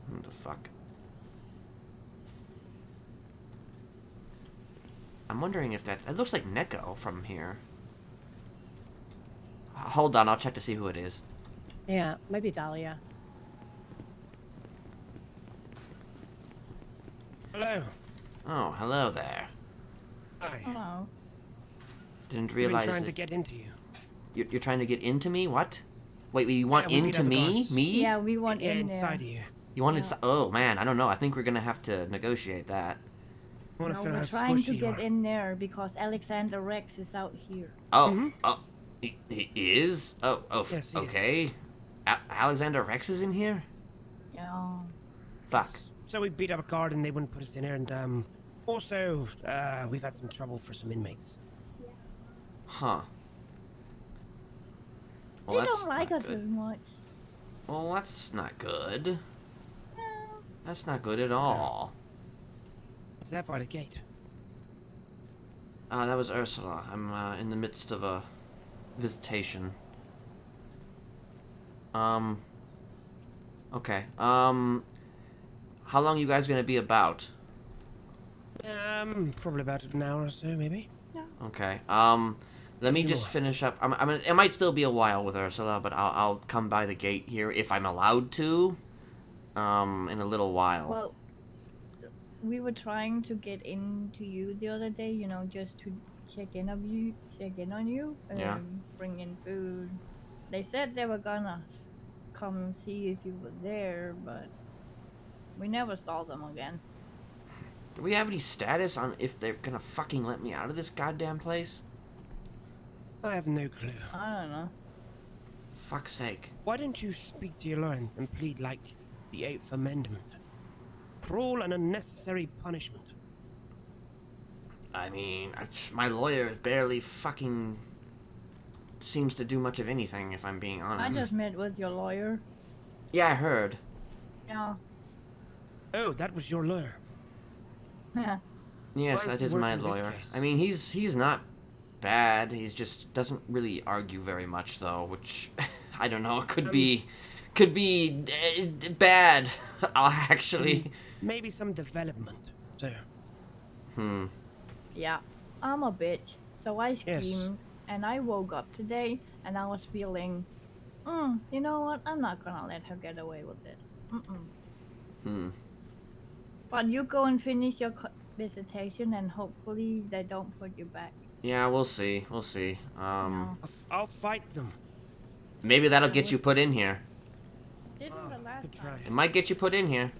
What the fuck? I'm wondering if that looks like Neko from here. Hold on, I'll check to see who it is. Yeah, might be Dahlia. Hello. Oh, hello there. Hi. Hello. Didn't I've realize been trying that to get into you. you're trying to get into me. What? Wait, you want we beat into up the me? guards. Me? Yeah, we want Yeah, in inside there. of you. You want Yeah. inside? Oh man, I don't know. I think we're gonna have to negotiate that. I want to No, feel how we're trying to squishy you get are. in there because Alexander Rex is out here. Oh, Mhm. oh, he is? Oh, Yes, he is. okay. Alexander Rex is in here? Yeah. Fuck. So we beat up a guard and they wouldn't put us in there, and also we've had some trouble for some inmates. Huh. Well, They that's don't like not us very good. much. Well, that's not good. No. That's not good at all. Is that by the gate? That was Ursula. I'm in the midst of a visitation. Okay. How long you guys gonna be about? Probably about an hour or so, maybe. Okay. Let me Maybe just more. finish up. It might still be a while with Ursula, but I'll come by the gate here if I'm allowed to. In a little while. Well, we were trying to get into you the other day, you know, just to check in on you, Yeah. bring in food. They said they were gonna come see if you were there, but we never saw them again. Do we have any status on if they're gonna fucking let me out of this goddamn place? I have no clue. I don't know. Fuck's sake. Why don't you speak to your lawyer and plead like the 8th Amendment? Cruel and unnecessary punishment. I mean, my lawyer barely fucking seems to do much of anything, if I'm being honest. I just met with your lawyer. Yeah, I heard. Yeah. Oh, that was your lawyer. Yeah. Yes, Why that does is he my work in this lawyer. case? I mean, he's not bad. He's just doesn't really argue very much, though, which I don't know. It could be bad, actually. Maybe some development, so. Yeah. I'm a bitch. So I Yes. schemed and I woke up today and I was feeling, you know what? I'm not gonna let her get away with this. But you go and finish your visitation and hopefully they don't put you back. Yeah, we'll see. We'll see. No. I'll fight them. Maybe that'll get you put in here. This is the last Good try. time. It might get you put in here.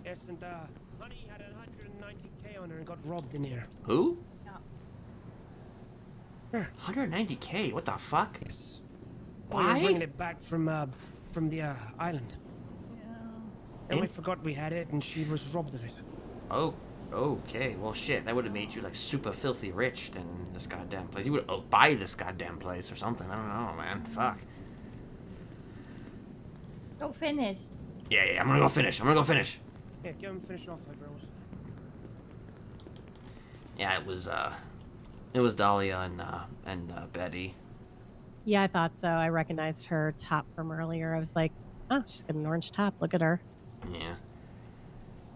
Yes, and Honey had 190k on her and got robbed in here. Who? Huh. 190k? What the fuck? Yes. We were bringing Why? it back from the island. Yeah. And we forgot we had it, and she was robbed of it. Oh, okay. Well, shit. That would have made you like super filthy rich than this goddamn place. You would buy this goddamn place or something. I don't know, man. Fuck. Go finish. Yeah. I'm gonna go finish. Yeah, go and finish off, girls. Yeah, it was Dahlia and Betty. Yeah, I thought so. I recognized her top from earlier. I was like, oh, she's got an orange top. Look at her. Yeah.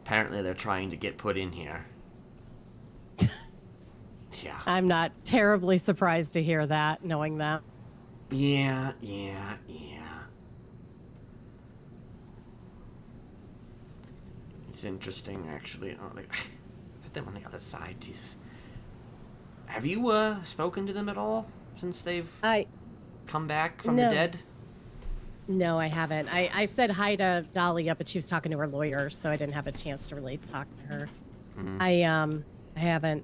Apparently they're trying to get put in here. Yeah. I'm not terribly surprised to hear that, knowing that. Yeah. It's interesting, actually. Oh, like, put them on the other side, Jesus. Have you spoken to them at all since they've come back from the No. dead? No, I haven't. I said hi to Dahlia, but she was talking to her lawyer, so I didn't have a chance to really talk to her. I haven't.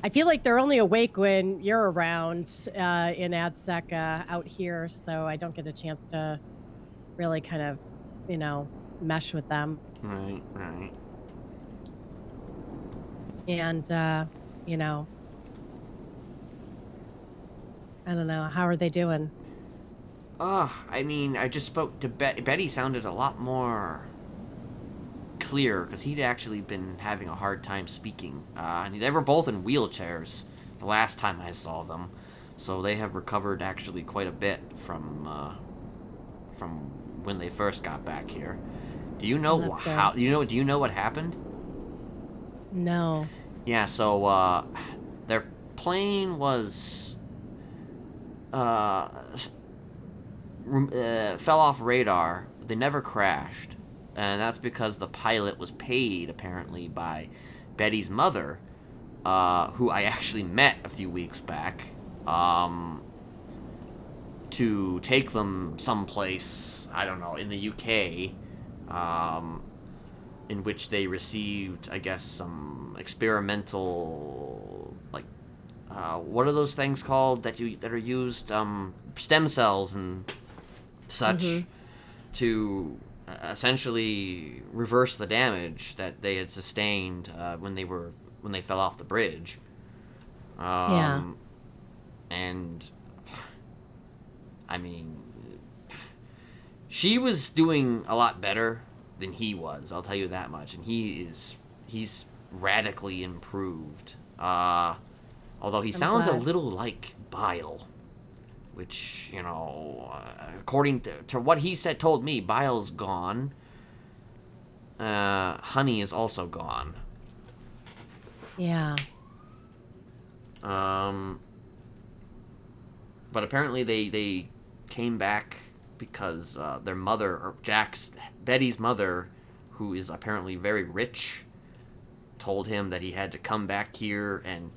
I feel like they're only awake when you're around in AdSec out here, so I don't get a chance to really kind of, mesh with them. Right. And, I don't know. How are they doing? I mean, I just spoke to Betty. Sounded a lot more clear because he'd actually been having a hard time speaking. And they were both in wheelchairs the last time I saw them, so they have recovered actually quite a bit from when they first got back here. Do you know That's how? good. Do you know what happened? No. Yeah. So their plane was fell off radar. They never crashed, and that's because the pilot was paid apparently by Betty's mother, who I actually met a few weeks back, to take them someplace, I don't know, in the UK, in which they received, I guess, some experimental, like, what are those things called that are used, stem cells and such, to essentially reverse the damage that they had sustained when they fell off the bridge. Yeah. And I mean, she was doing a lot better than he was, I'll tell you that much. And he's radically improved. Although he sounds glad. a little like Bile, which, according to what he told me, Bile's gone. Honey is also gone. Yeah. But apparently they came back because their mother, or Betty's mother, who is apparently very rich, told him that he had to come back here and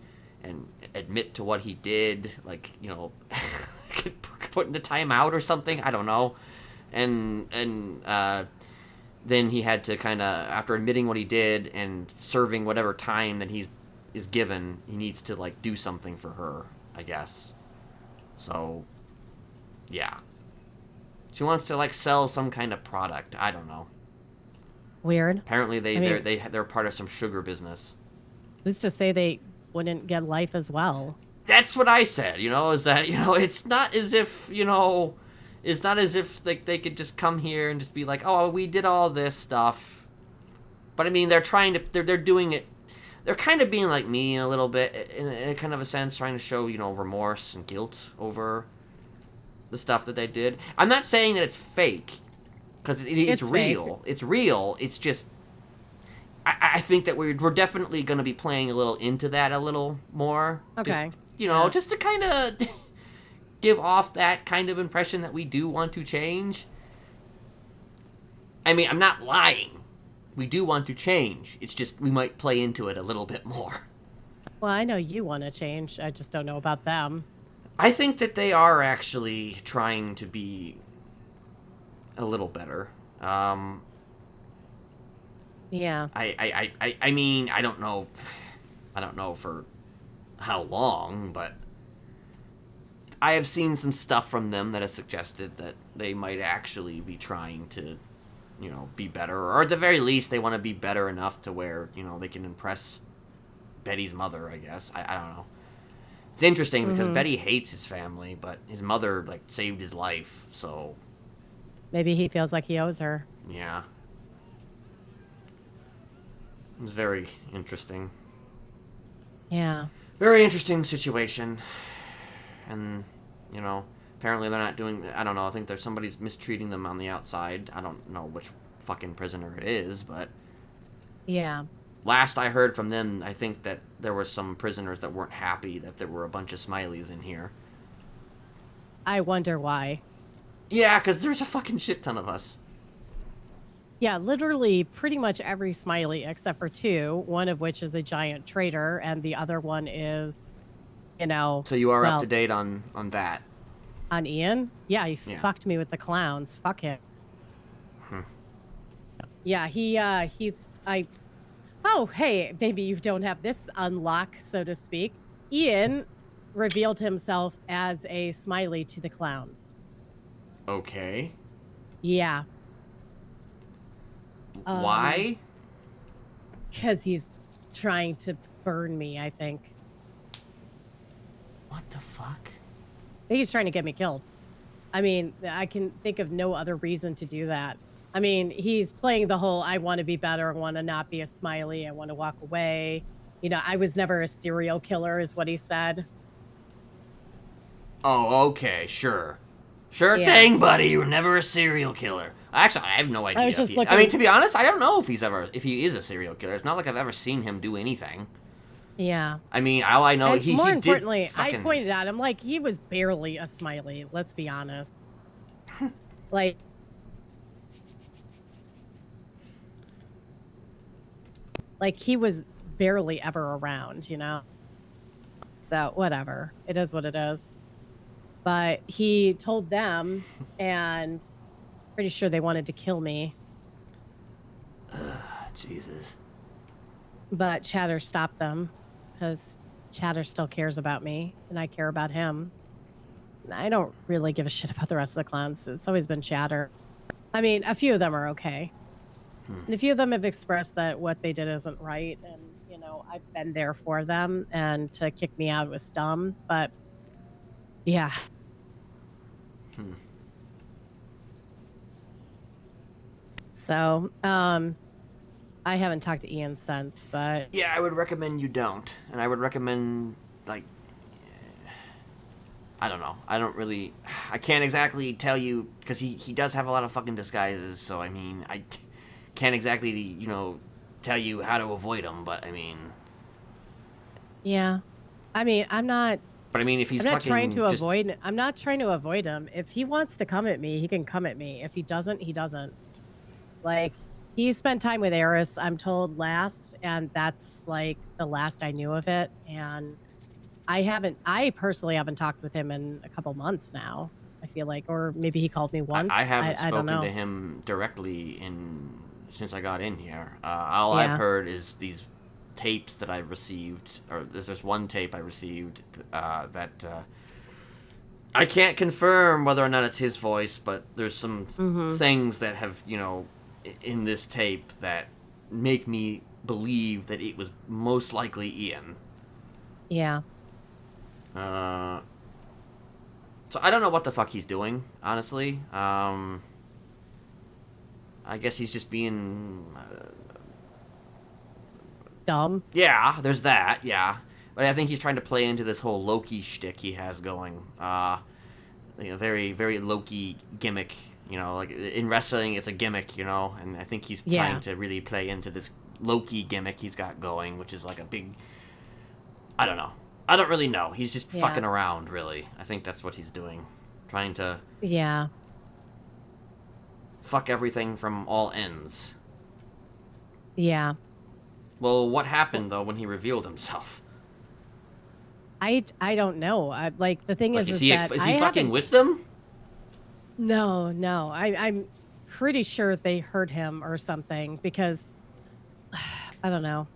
admit to what he did, like, put into timeout or something, I don't know. And then he had to kind of, after admitting what he did and serving whatever time that he is given, he needs to, like, do something for her, I guess. So, yeah. She wants to, like, sell some kind of product. I don't know. Weird. Apparently they're part of some sugar business. Who's to say they wouldn't get life as well? That's what I said, is that, it's not as if, it's not as if they could just come here and just be like, oh, we did all this stuff. But I mean, they're doing it, they're kind of being like me a little bit, in a kind of a sense, trying to show, remorse and guilt over the stuff that they did. I'm not saying that it's fake, because it's real. Fake. It's real. It's just, I think that we're definitely going to be playing a little into that a little more. Okay. Just, just to kind of give off that kind of impression that we do want to change. I mean, I'm not lying. We do want to change. It's just we might play into it a little bit more. Well, I know you want to change. I just don't know about them. I think that they are actually trying to be a little better. Yeah. I mean, I don't know for how long, but I have seen some stuff from them that has suggested that they might actually be trying to, be better, or at the very least, they want to be better enough to where, they can impress Betty's mother, I guess. I don't know. It's interesting because Betty hates his family, but his mother, like, saved his life, so... Maybe he feels like he owes her. Yeah. It was very interesting. Yeah. Very interesting situation. And, apparently they're not doing... I don't know, I think there's somebody's mistreating them on the outside. I don't know which fucking prisoner it is, but... Yeah. Last I heard from them, I think that there were some prisoners that weren't happy that there were a bunch of Smileys in here. I wonder why. Yeah, because there's a fucking shit ton of us. Yeah, literally pretty much every Smiley except for two, one of which is a giant traitor, and the other one is, So you are up to date on that. On Ian? Yeah, he fucked me with the clowns. Fuck him. Yeah, oh, hey, maybe you don't have this unlock, so to speak. Ian revealed himself as a Smiley to the clowns. Okay. Yeah. Why? Because he's trying to burn me, I think. What the fuck? I think he's trying to get me killed. I mean, I can think of no other reason to do that. I mean, he's playing the whole, I want to be better, I want to not be a Smiley, I want to walk away. I was never a serial killer, is what he said. Oh, okay, sure. Sure thing, buddy, you were never a serial killer. Actually, I have no idea. I mean, to be honest, I don't know if he is a serial killer. It's not like I've ever seen him do anything. Yeah. I mean, all I know, he more did importantly, fucking... I pointed out, I'm like, he was barely a Smiley, let's be honest. Like he was barely ever around, So, whatever. It is what it is. But he told them, and pretty sure they wanted to kill me. Jesus. But Chatter stopped them, because Chatter still cares about me, and I care about him. And I don't really give a shit about the rest of the clowns. It's always been Chatter. I mean, a few of them are okay. And a few of them have expressed that what they did isn't right, and, I've been there for them, and to kick me out was dumb, but yeah. So, I haven't talked to Ian since, but... Yeah, I would recommend you don't. And I would recommend, like... I don't know. I can't exactly tell you, because he does have a lot of fucking disguises, so, I mean, I can't exactly, tell you how to avoid them, but, I mean... Yeah. I mean, I'm not... But, I mean, if he's I'm not fucking... trying to avoid... I'm not trying to avoid him. If he wants to come at me, he can come at me. If he doesn't, he doesn't. Like, he spent time with Eris, I'm told, last, and that's, like, the last I knew of it, and I personally haven't talked with him in a couple months now, I feel like, or maybe he called me once. I haven't I don't spoken know. to him directly in since I got in here. All I've heard is these tapes that I received, or there's one tape I received that I can't confirm whether or not it's his voice, but there's some things that have, in this tape that make me believe that it was most likely Ian. Yeah. So I don't know what the fuck he's doing, honestly. I guess he's just being... dumb. Yeah, there's that, yeah. But I think he's trying to play into this whole Loki shtick he has going. Very, very Loki gimmick. Like in wrestling, it's a gimmick, and I think he's trying to really play into this Loki gimmick he's got going, which is like a big... I don't know. I don't really know. He's just fucking around, really. I think that's what he's doing. Trying to... Yeah. fuck everything from all ends. Yeah. Well, what happened, though, when he revealed himself? I don't know. Like, the thing is that is he fucking with them? No. I'm pretty sure they heard him or something because I don't know.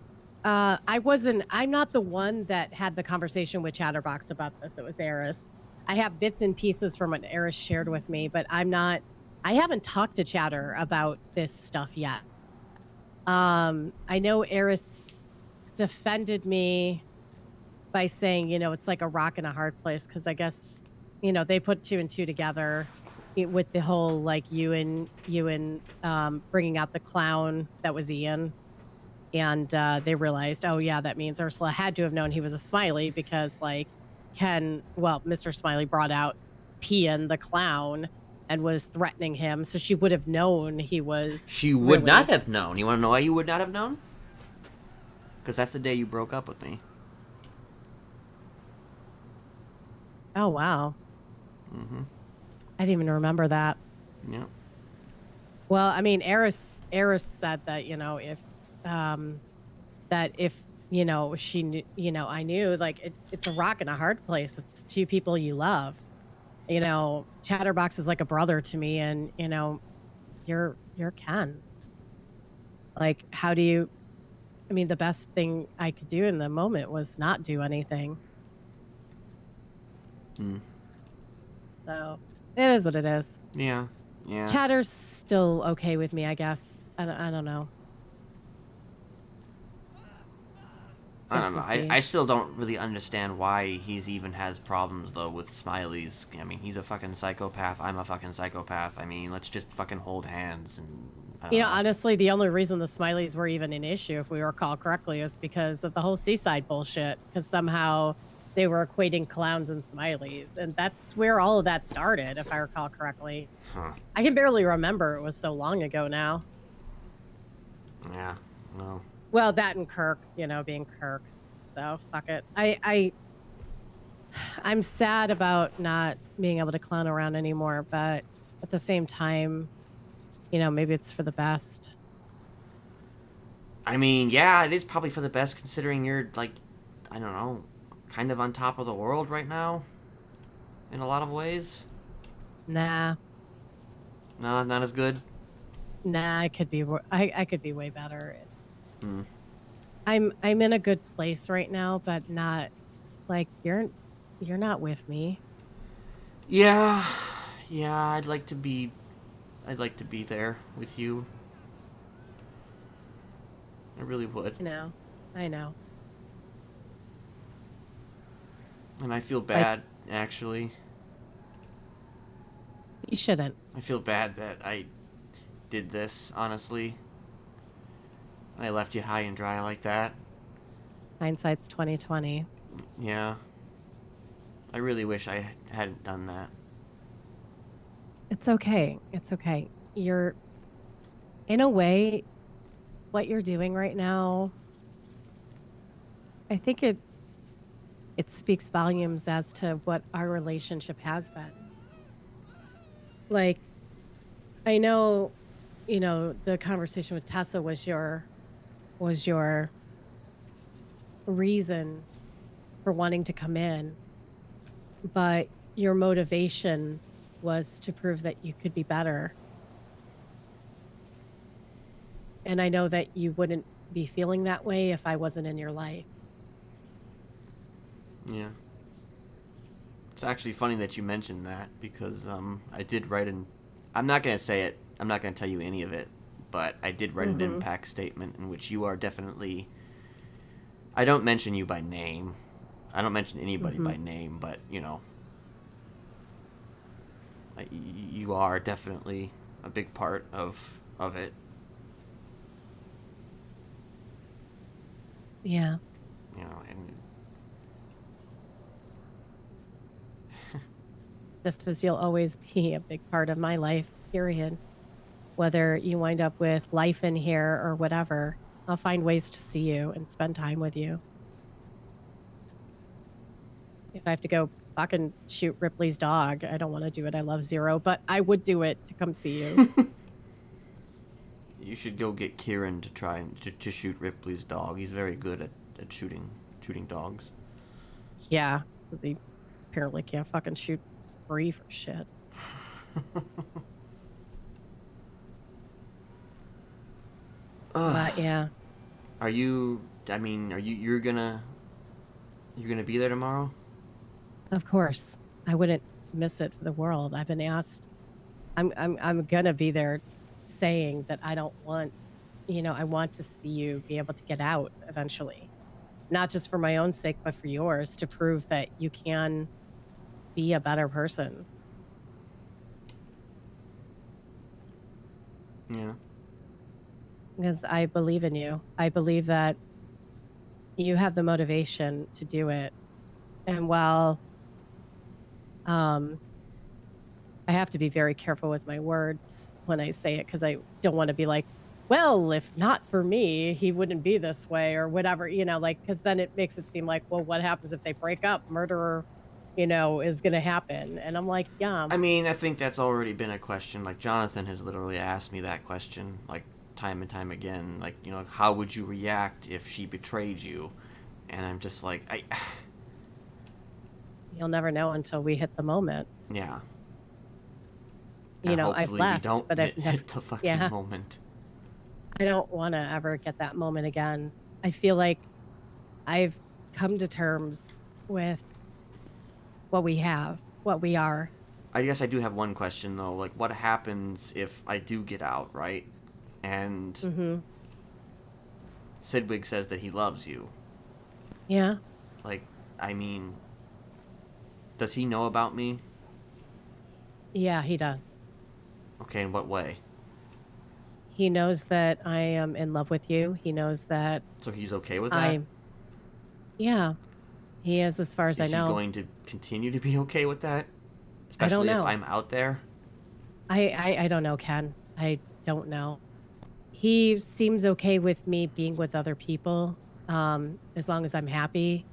I'm not the one that had the conversation with Chatterbox about this. It was Eris. I have bits and pieces from what Eris shared with me, but I haven't talked to Chatter about this stuff yet. I know Eris defended me by saying, it's like a rock and a hard place. Cause I guess, they put 2 and 2 together with the whole, like you and bringing out the clown that was Ian. And they realized, oh yeah, that means Ursula had to have known he was a Smiley because Mr. Smiley brought out Pian the clown and was threatening him. So she would have known he was... She would not have known. You want to know why you would not have known? Because that's the day you broke up with me. Oh, wow. Mm-hmm. I didn't even remember that. Yeah. Well, I mean, Eris said that, if she knew, I knew, like, it's a rock and a hard place. It's 2 people you love. Chatterbox is like a brother to me, and you're Ken. Like, how do you... I mean, the best thing I could do in the moment was not do anything. So it is what it is. Yeah. Chatter's still okay with me, I guess. I don't know. I don't know. I still don't really understand why he's even has problems, though, with Smileys. I mean, he's a fucking psychopath. I'm a fucking psychopath. I mean, let's just fucking hold hands. And I don't know. Honestly, the only reason the Smileys were even an issue, if we recall correctly, is because of the whole Seaside bullshit. Because somehow they were equating clowns and Smileys. And that's where all of that started, if I recall correctly. Huh. I can barely remember. It was so long ago now. Yeah, well... Well, that and Kirk, being Kirk. So, fuck it. I'm sad about not being able to clown around anymore, but at the same time, maybe it's for the best. I mean, yeah, it is probably for the best considering you're, like, I don't know, kind of on top of the world right now. In a lot of ways. Nah. No, not as good? Nah, I could be way better. I'm in a good place right now, but not like you're not with me. Yeah, I'd like to be there with you. I really would. I know. And I feel bad, actually. You shouldn't. I feel bad that I did this, honestly. I left you high and dry like that. Hindsight's 20/20. Yeah. I really wish I hadn't done that. It's okay. You're, in a way, what you're doing right now, I think it speaks volumes as to what our relationship has been. Like, I know, the conversation with Tessa was your reason for wanting to come in, but your motivation was to prove that you could be better. And I know that you wouldn't be feeling that way if I wasn't in your life. Yeah. It's actually funny that you mentioned that because I did write an. I'm not gonna say it. I'm not gonna tell you any of it, but I did write an Mm-hmm. impact statement in which you are definitely. I don't mention you by name. I don't mention anybody Mm-hmm. by name, but you know, you are definitely a big part of it. Yeah. You know, and Just as you'll always be a big part of my life, period. Whether you wind up with life in here or whatever, I'll find ways to see you and spend time with you. If I have to go fucking shoot Ripley's dog, I don't want to do it. I love Zero, but I would do it to come see you. you should go get Kieran to try and to shoot Ripley's dog. He's very good at shooting dogs. Yeah, because he apparently can't fucking shoot free for shit. But yeah, Are you? I mean, are you? You're gonna be there tomorrow? of course, I wouldn't miss it for the world. I've been asked. I'm gonna be there, saying that I don't want, I want to see you be able to get out eventually, not just for my own sake, but for yours, to prove that you can be a better person. Yeah. Because I believe in you. I believe that you have the motivation to do it. And while um, I have to be very careful with my words when I say it, because I don't want to be like, well, if not for me, he wouldn't be this way or whatever, like, because then it makes it seem like, well, what happens if they break up? Murderer, is going to happen. And I'm like, yeah, I mean, I think that's already been a question. Like Jonathan has literally asked me that question, like time and time again. Like, you know, how would you react if she betrayed you? And I'm just like, you'll never know until we hit the moment. yeah. And I've hopefully we left, don't but I've never, hit the fucking yeah. moment. I don't want to ever get that moment again. I feel like I've come to terms with what we have, what we are. I guess I do have one question though. Like, what happens if I do get out, right? And Mm-hmm. Sidwig says that he loves you. Yeah. Like, I mean, does he know about me? Yeah, he does. Okay, in what way? He knows that I am in love with you. He knows that So he's okay with that? I'm, yeah, he is, as far as I Is he know. going to continue to be okay with that? I don't Especially if know. I'm out there? I don't know, Ken. I don't know. He seems okay with me being with other people, as long as I'm happy.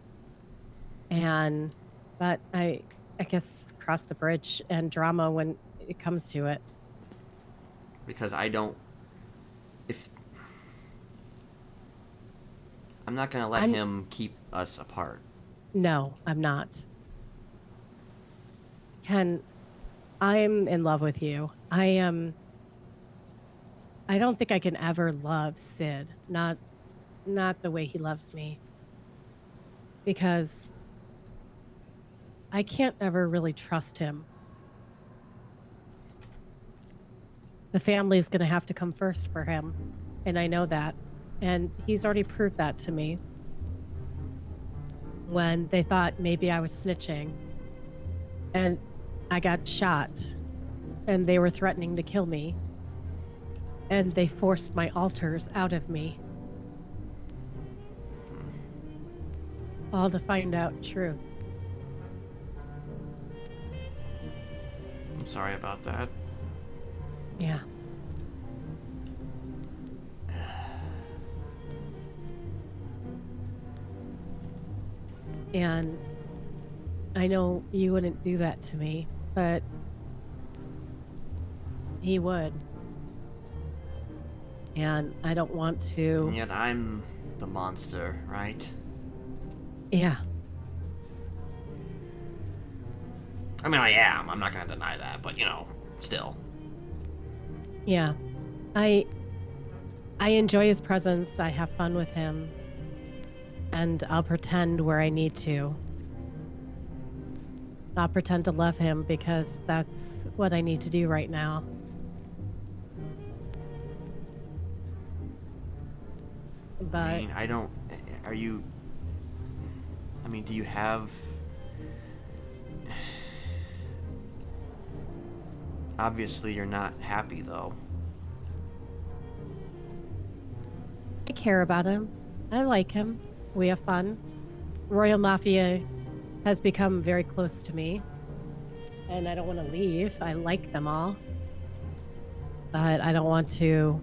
And, but I guess cross the bridge and drama when it comes to it. Because I don't... If... I'm not going to let I'm- him keep us apart. No, I'm not. Ken, I'm in love with you. I don't think I can ever love Sid. Not the way he loves me. Because I can't ever really trust him. The family's going to have to come first for him, and I know that. And he's already proved that to me. When they thought maybe I was snitching and I got shot and they were threatening to kill me and they forced my altars out of me. All to find out truth. I'm sorry about that. Yeah. And I know you wouldn't do that to me, but he would. And I don't want to. And yet I'm the monster, right? Yeah. I mean, I am. I'm not going to deny that, but, you know, still. Yeah. I I enjoy his presence. I have fun with him. And I'll pretend where I need to. I'll pretend to love him because that's what I need to do right now. But I mean, I don't... Are you... I mean, do you have... Obviously, you're not happy, though. I care about him. I like him. We have fun. Royal Mafia has become very close to me. And I don't want to leave. I like them all. But I don't want to...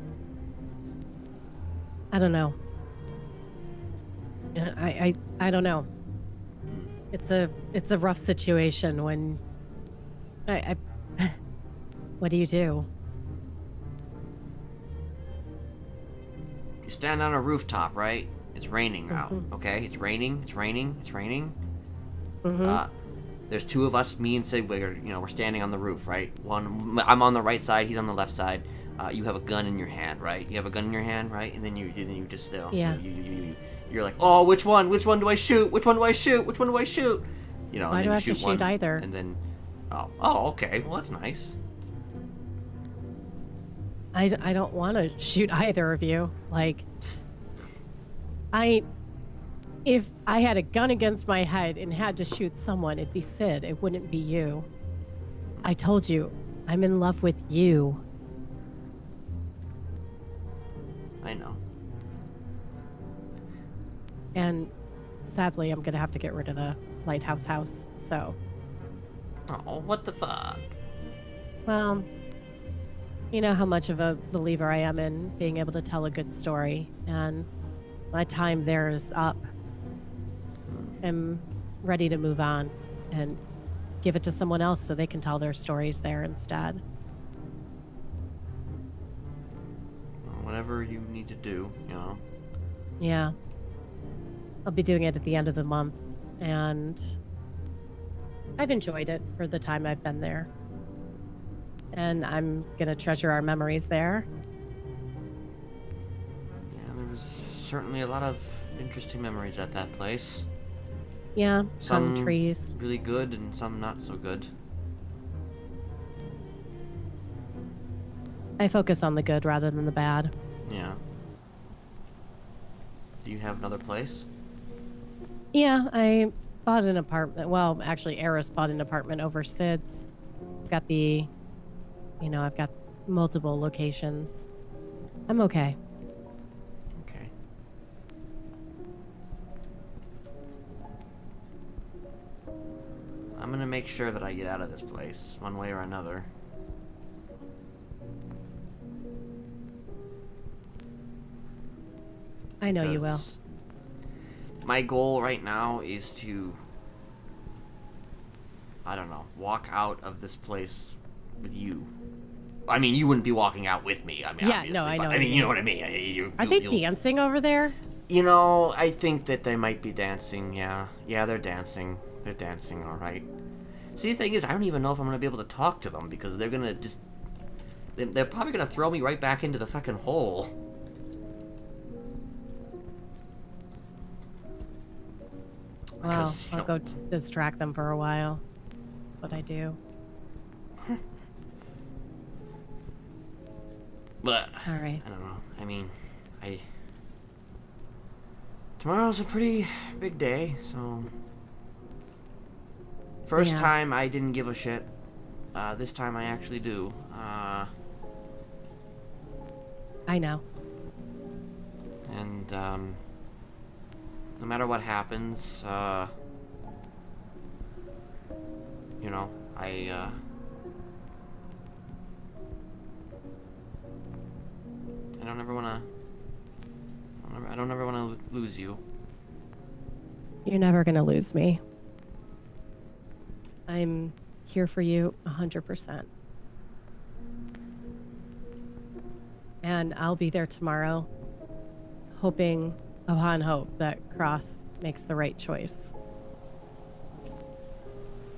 I don't know. I don't know. It's a rough situation when I what do you do? You stand on a rooftop, right? It's raining out, okay? It's raining. There's two of us, me and Sid. We're standing on the roof, right? I'm on the right side, he's on the left side. You have a gun in your hand, right? You have a gun in your hand, right? And then you just Yeah. You're like, oh, which one? Which one do I shoot? Which one do I shoot? Which one do I shoot? You know, Why and do then I you have to shoot shoot one, either? and then, oh, okay. Well, that's nice. I don't want to shoot either of you. Like, if I had a gun against my head and had to shoot someone, it'd be Sid. It wouldn't be you. I told you, I'm in love with you. I know. And sadly, I'm going to have to get rid of the lighthouse house. So, Oh, what the fuck? well, you know how much of a believer I am in being able to tell a good story. And my time there is up. I'm ready to move on and give it to someone else so they can tell their stories there instead. Whatever you need to do, you know. Yeah. I'll be doing it at the end of the month. And I've enjoyed it for the time I've been there. And I'm going to treasure our memories there. Yeah, there was certainly a lot of interesting memories at that place. Yeah, Some trees. really good and some not so good. I focus on the good rather than the bad. Yeah. Do you have another place? Yeah, I bought an apartment. Well, actually, Eris bought an apartment over Sid's. I've got multiple locations. I'm okay. Okay. I'm gonna make sure that I get out of this place, one way or another. I know you will. Because my goal right now is to, I don't know, walk out of this place with you. I mean, you wouldn't be walking out with me. I mean, Yeah, obviously, no, I but, know I what mean, you you know what I mean. Are they dancing over there? You know, I think that they might be dancing. Yeah, they're dancing. They're dancing, all right. See, the thing is, I don't even know if I'm gonna be able to talk to them because they're gonna just. They're probably gonna throw me right back into the fucking hole. Well, Because, I'll go distract them for a while. That's what I do. But All right. I don't know. I mean, tomorrow's a pretty big day, so first Yeah. time I didn't give a shit. This time I actually do. I know. And no matter what happens, you know, I don't ever wanna. I don't ever wanna lose you. You're never going to lose me. I'm here for you 100%. And I'll be there tomorrow, hoping upon hope that Cross makes the right choice.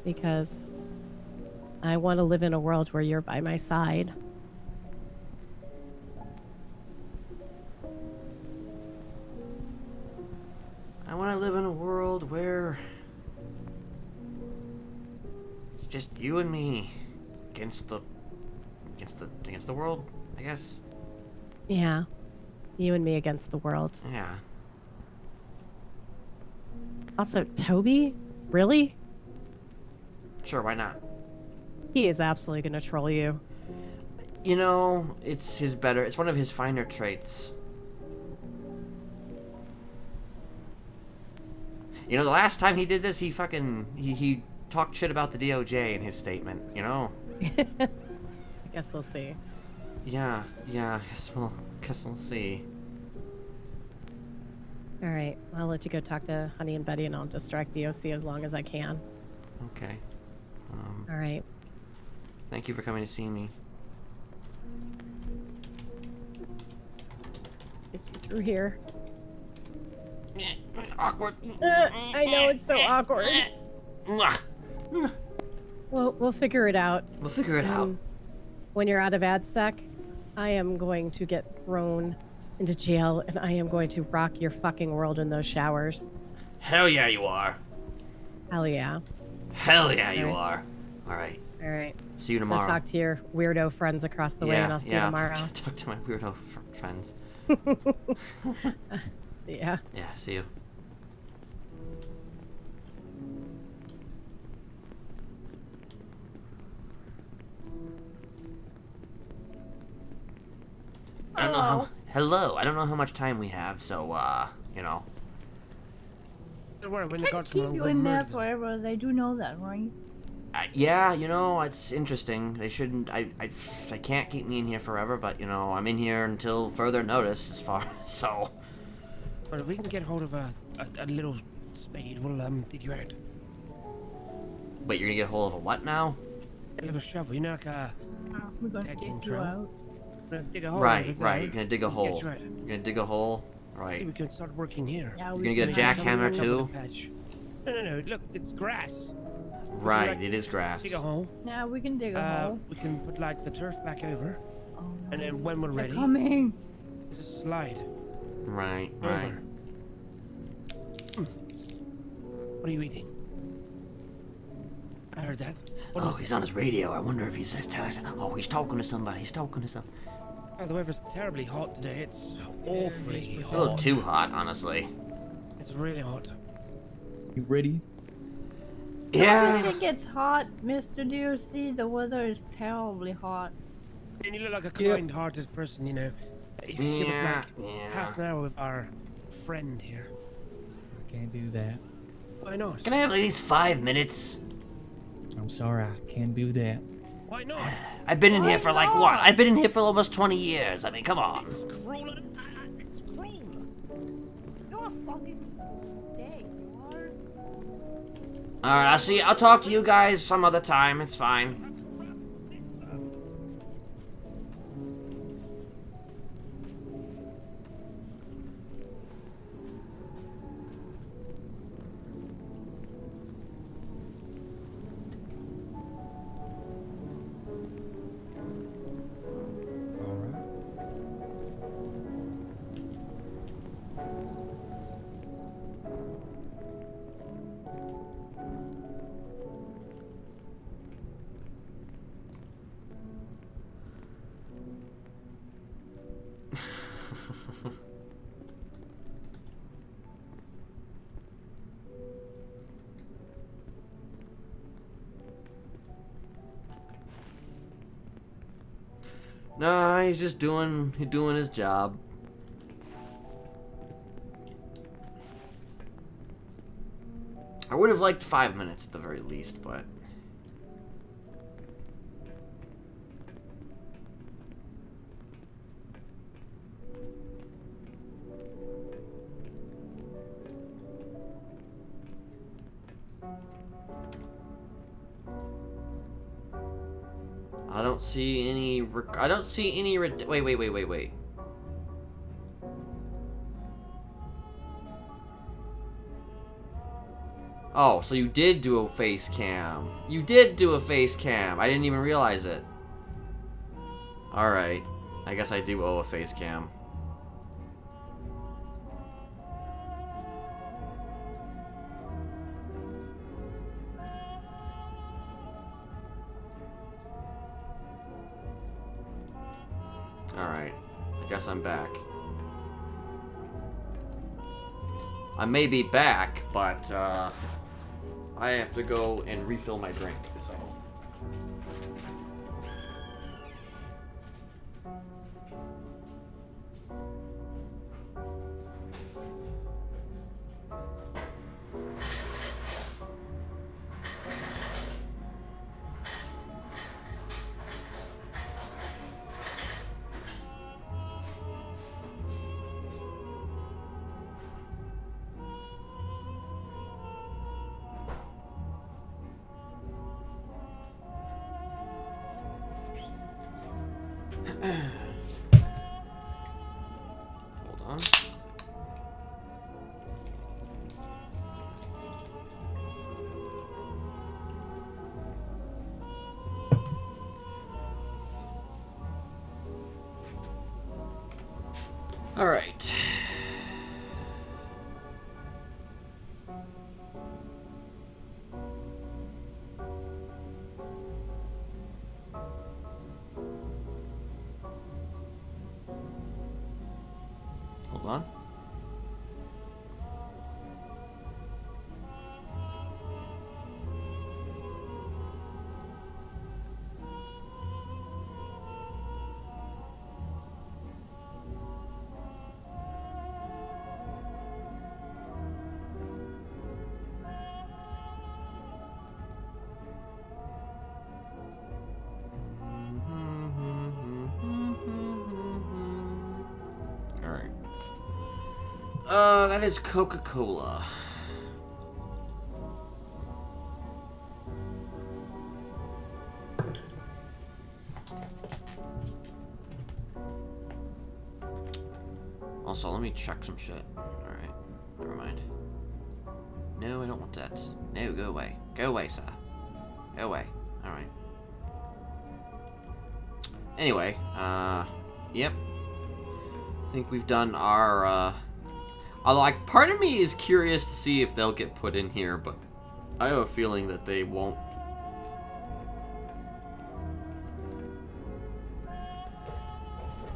Because I want to live in a world where you're by my side. want to live in a world where it's just you and me against the world, I guess. Yeah. You and me against the world. Yeah. Also, Toby? Really? Sure, why not? He is absolutely going to troll you. You know, it's one of his finer traits. You know, the last time he did this, he talked shit about the DOJ in his statement, you know? I guess we'll see. Yeah, guess we'll see. All right. I'll let you go talk to Honey and Betty, and I'll distract DOC as long as I can. Okay. All right. Thank you for coming to see me. Is you through here? Awkward. I know, it's so awkward. Well, we'll figure it out. We'll figure it out. When you're out of AdSec, I am going to get thrown into jail, and I am going to rock your fucking world in those showers. Hell yeah, you are. Hell yeah. Hell yeah, you All right. are. All right. All right. See you Go tomorrow. talk to your weirdo friends across the way, and I'll see you tomorrow. Talk to my weirdo friends. Yeah. Yeah, see you. I don't know how. Hello. I don't know how much time we have, so you know. Don't worry, when the Can't guards keep come you along, in we'll there murder them. forever. They do know that, right? Yeah, you know, it's interesting. They shouldn't. I can't keep me in here forever, but you know, I'm in here until further notice. As far so. Well, if we can get hold of a little spade, we'll dig you out. Wait, you're gonna get a hold of a what now? A little shovel, you know, like a We're gonna That get came you true. out. we're gonna dig a hole. Right, over right. there. You're gonna dig a hole. Get you out. You're gonna dig a hole. See, Right. we can start working here. Yeah, You're we gonna get a can have jackhammer some- too. Patch. No. Look, it's grass. Right. like It is grass. Dig a hole. Yeah, we can dig a hole. We can put like the turf back over, Oh, no. and then when we're They're ready, coming. just slide Right. over. Right. What are you eating? I heard that. What Oh, is he's it? on his radio. I wonder if he's telling us. Oh, he's talking to somebody. He's talking to some. Oh, the weather's terribly hot today. It's awfully A little hot. too hot, honestly. It's really hot. You ready? Yeah. It gets hot, Mr. DOC. The weather is terribly hot. And you look like a Yep. kind-hearted person, you know. If you give us like Yeah. half an hour with our friend here. Can't do that. Why not? Can I have at least 5 minutes? I'm sorry, I can't do that. Why not? I've been in here for like what? I've been in here for almost 20 years. I mean, come on. It's cruel. It's cruel. You're a fucking dick. You are. All right, I'll talk to you guys some other time. It's fine. All right. No, he's just doing his job. I would have liked 5 minutes at the very least, but I don't see any. I don't see any. Wait. Oh, so you did do a face cam. You did do a face cam. I didn't even realize it. Alright. I guess I do owe a face cam. I'm back. I may be back, but I have to go and refill my drink, so. Hold on. All right. Hold on. All right. That is Coca-Cola. Also, let me check some shit. Alright, never mind. No, I don't want that. No, go away. Go away, sir. Go away. Alright. Anyway, yep. I think we've done our, although, like, part of me is curious to see if they'll get put in here, but I have a feeling that they won't.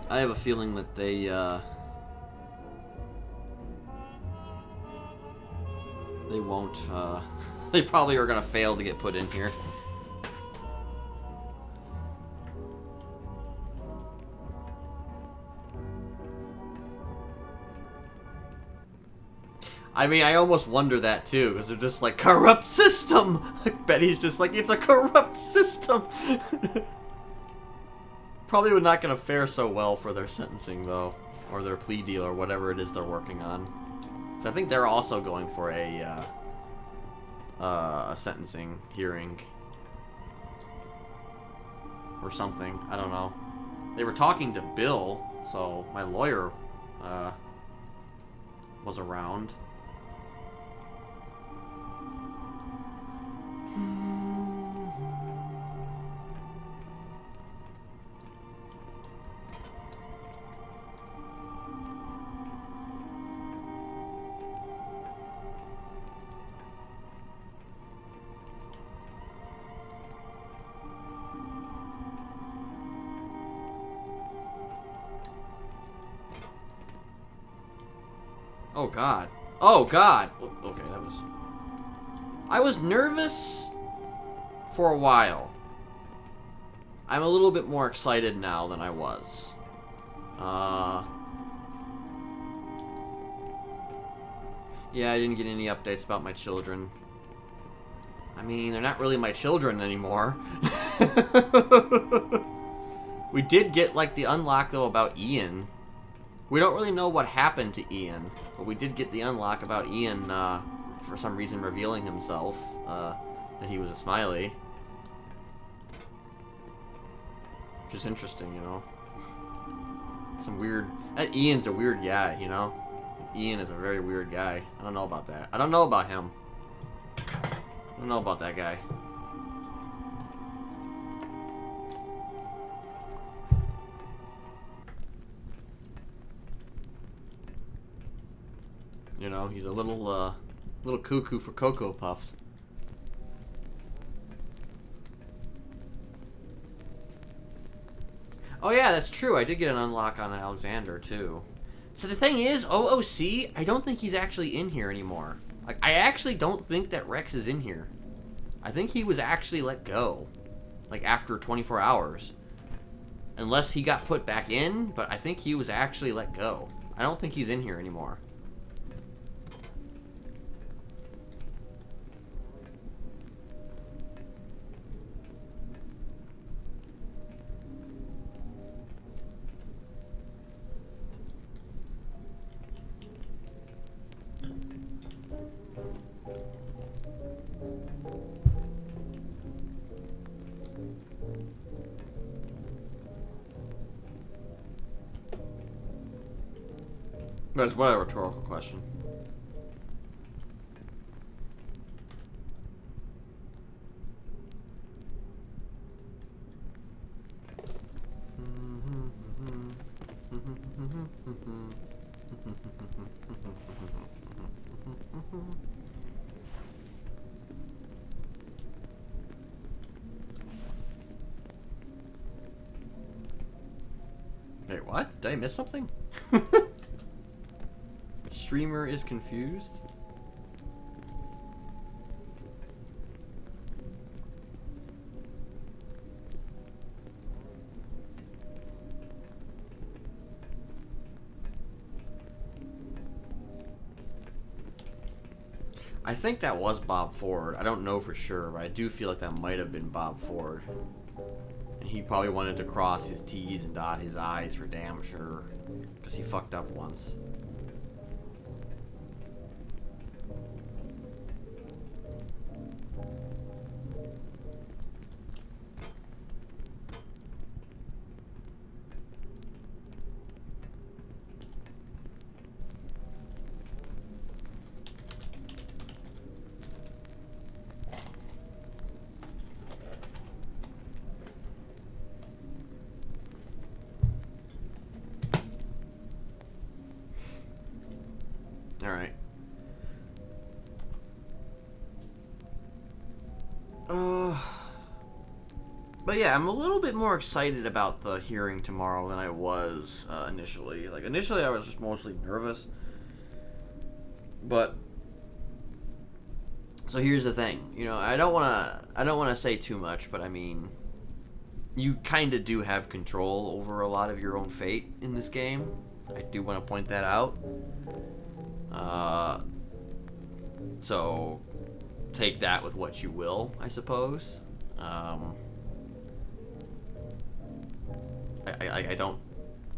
I have a feeling that they won't, they probably are gonna fail to get put in here. I mean, I almost wonder that too, because they're just like, corrupt system! Like, Betty's just like, it's a corrupt system! Probably would not gonna fare so well for their sentencing, though. Or their plea deal, or whatever it is they're working on. So I think they're also going for a sentencing hearing. Or something, I don't know. They were talking to Bill, so my lawyer, was around. Oh god. Oh god! Okay, that was... I was nervous for a while. I'm a little bit more excited now than I was. Yeah, I didn't get any updates about my children. I mean, they're not really my children anymore. We did get, like, the unlock, though, about Ian. We don't really know what happened to Ian, but we did get the unlock about Ian, for some reason revealing himself, that he was a Smiley. Which is interesting, you know. Some weird... Ian's a weird guy, you know. Ian is a very weird guy. I don't know about that. I don't know about him. I don't know about that guy. You know, he's a little cuckoo for Cocoa Puffs. Oh yeah, that's true. I did get an unlock on Alexander too. So the thing is, OOC, I don't think he's actually in here anymore. Like, I actually don't think that Rex is in here. I think he was actually let go, like after 24 hours. Unless he got put back in, but I think he was actually let go. I don't think he's in here anymore. That's what a rhetorical question. Wait, what? Did I miss something? Streamer is confused? I think that was Bob Ford. I don't know for sure, but I do feel like that might have been Bob Ford. And he probably wanted to cross his T's and dot his I's for damn sure. Because he fucked up once. Alright. But yeah, I'm a little bit more excited about the hearing tomorrow than I was initially. Like, initially I was just mostly nervous. But, so here's the thing. You know, I don't want to say too much, but I mean, you kind of do have control over a lot of your own fate in this game. I do want to point that out. So take that with what you will, I suppose. I don't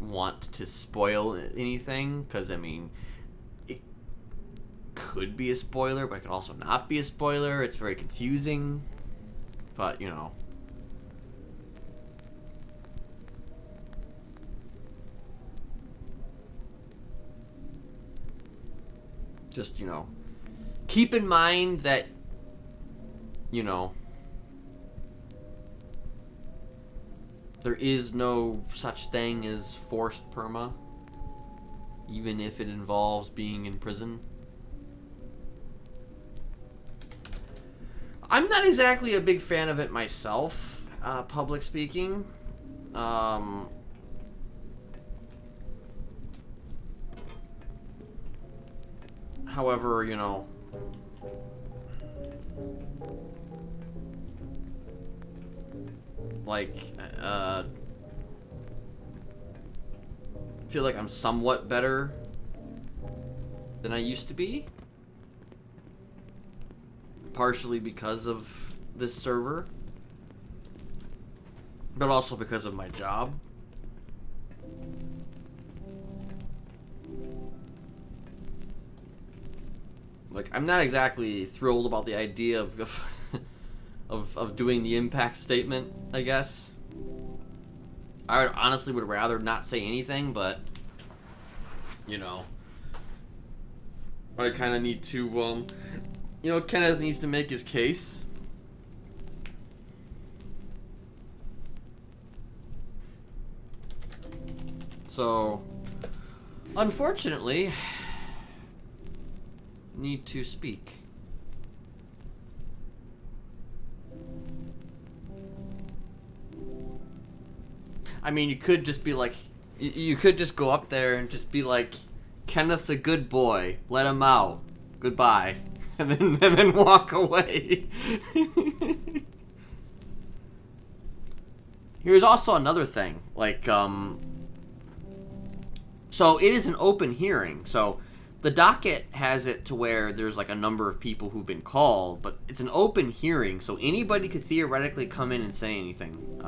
want to spoil anything, because, I mean, it could be a spoiler, but it could also not be a spoiler. It's very confusing, but, you know. Just, you know, keep in mind that, you know, there is no such thing as forced perma, even if it involves being in prison. I'm not exactly a big fan of it myself, public speaking. However, you know, like, feel like I'm somewhat better than I used to be. Partially because of this server, but also because of my job. Like, I'm not exactly thrilled about the idea of doing the impact statement, I guess. I honestly would rather not say anything, but, you know, I kind of need to, you know, Kenneth needs to make his case. So, unfortunately, need to speak. I mean, you could just be like, you could just go up there and just be like, Kenneth's a good boy. Let him out. Goodbye. And then walk away. Here's also another thing. Like, so it is an open hearing. So the docket has it to where there's like a number of people who've been called, but it's an open hearing, so anybody could theoretically come in and say anything.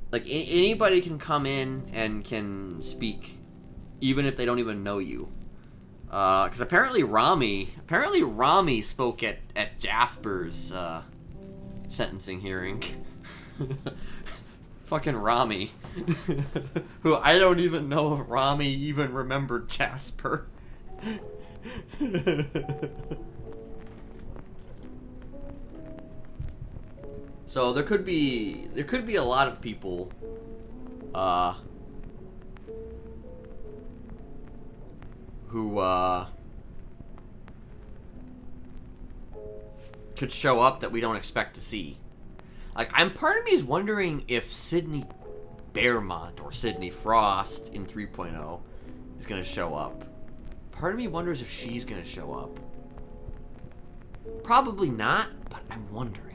Like, anybody can come in and can speak, even if they don't even know you. Because apparently Rami spoke at Jasper's, sentencing hearing. Fucking Rami. Who, I don't even know if Rami even remembered Jasper. So there could be a lot of people who could show up that we don't expect to see. Like, part of me is wondering if Sydney Bearmont or Sydney Frost in 3.0 is going to show up. Part of me wonders if she's going to show up. Probably not, but I'm wondering.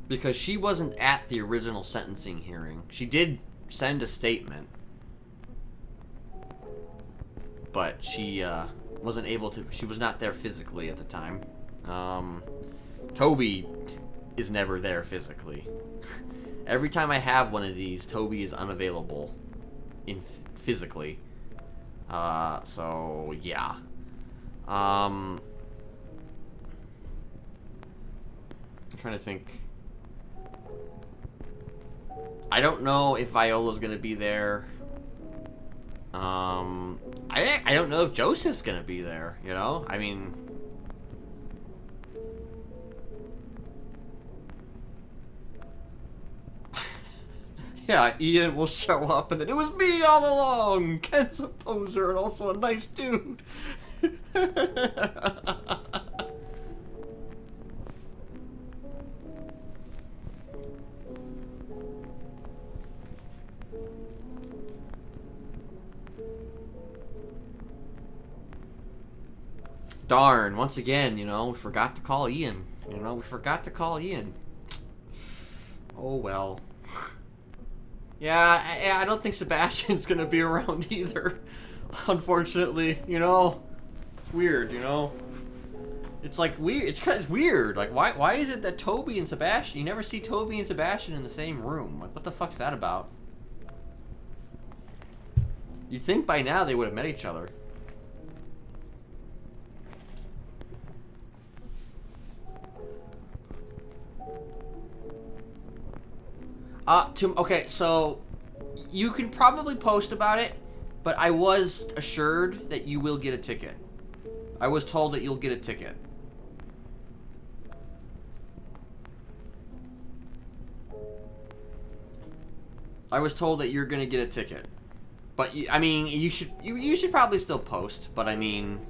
Because she wasn't at the original sentencing hearing. She did send a statement. But she wasn't able to. She was not there physically at the time. Toby is never there physically. Every time I have one of these, Toby is unavailable physically. So yeah. I'm trying to think. I don't know if Viola's gonna be there. I don't know if Joseph's gonna be there, you know? I mean... yeah, Ian will show up and then it was me all along! Ken's a poser and also a nice dude! Darn, once again, you know, we forgot to call Ian. Oh well. Yeah, I don't think Sebastian's gonna be around either. Unfortunately, you know. It's weird, you know. It's like weird. It's weird. Like, why is it that Toby and Sebastian, you never see Toby and Sebastian in the same room? Like, what the fuck's that about? You'd think by now they would have met each other. Okay, so you can probably post about it, but I was assured that you will get a ticket. I was told that you'll get a ticket. I was told that you're gonna get a ticket, but I mean, you should probably still post. But I mean.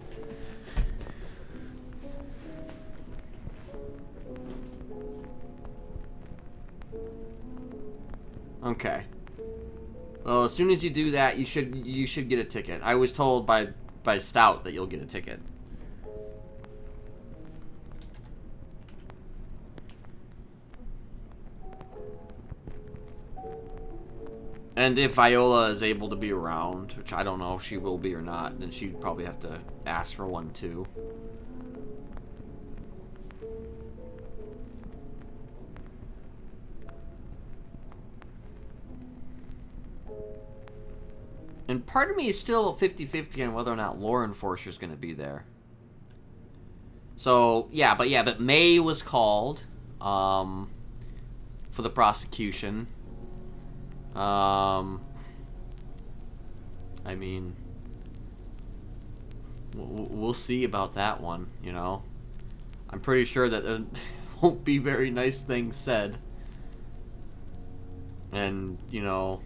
Okay. Well, as soon as you do that, you should get a ticket. I was told by Stout that you'll get a ticket. And if Viola is able to be around, which I don't know if she will be or not, then she'd probably have to ask for one too. And part of me is still 50-50 on whether or not Law Enforcer's going to be there. So, but May was called for the prosecution. I mean, we'll see about that one, you know. I'm pretty sure that there won't be very nice things said. And, you know,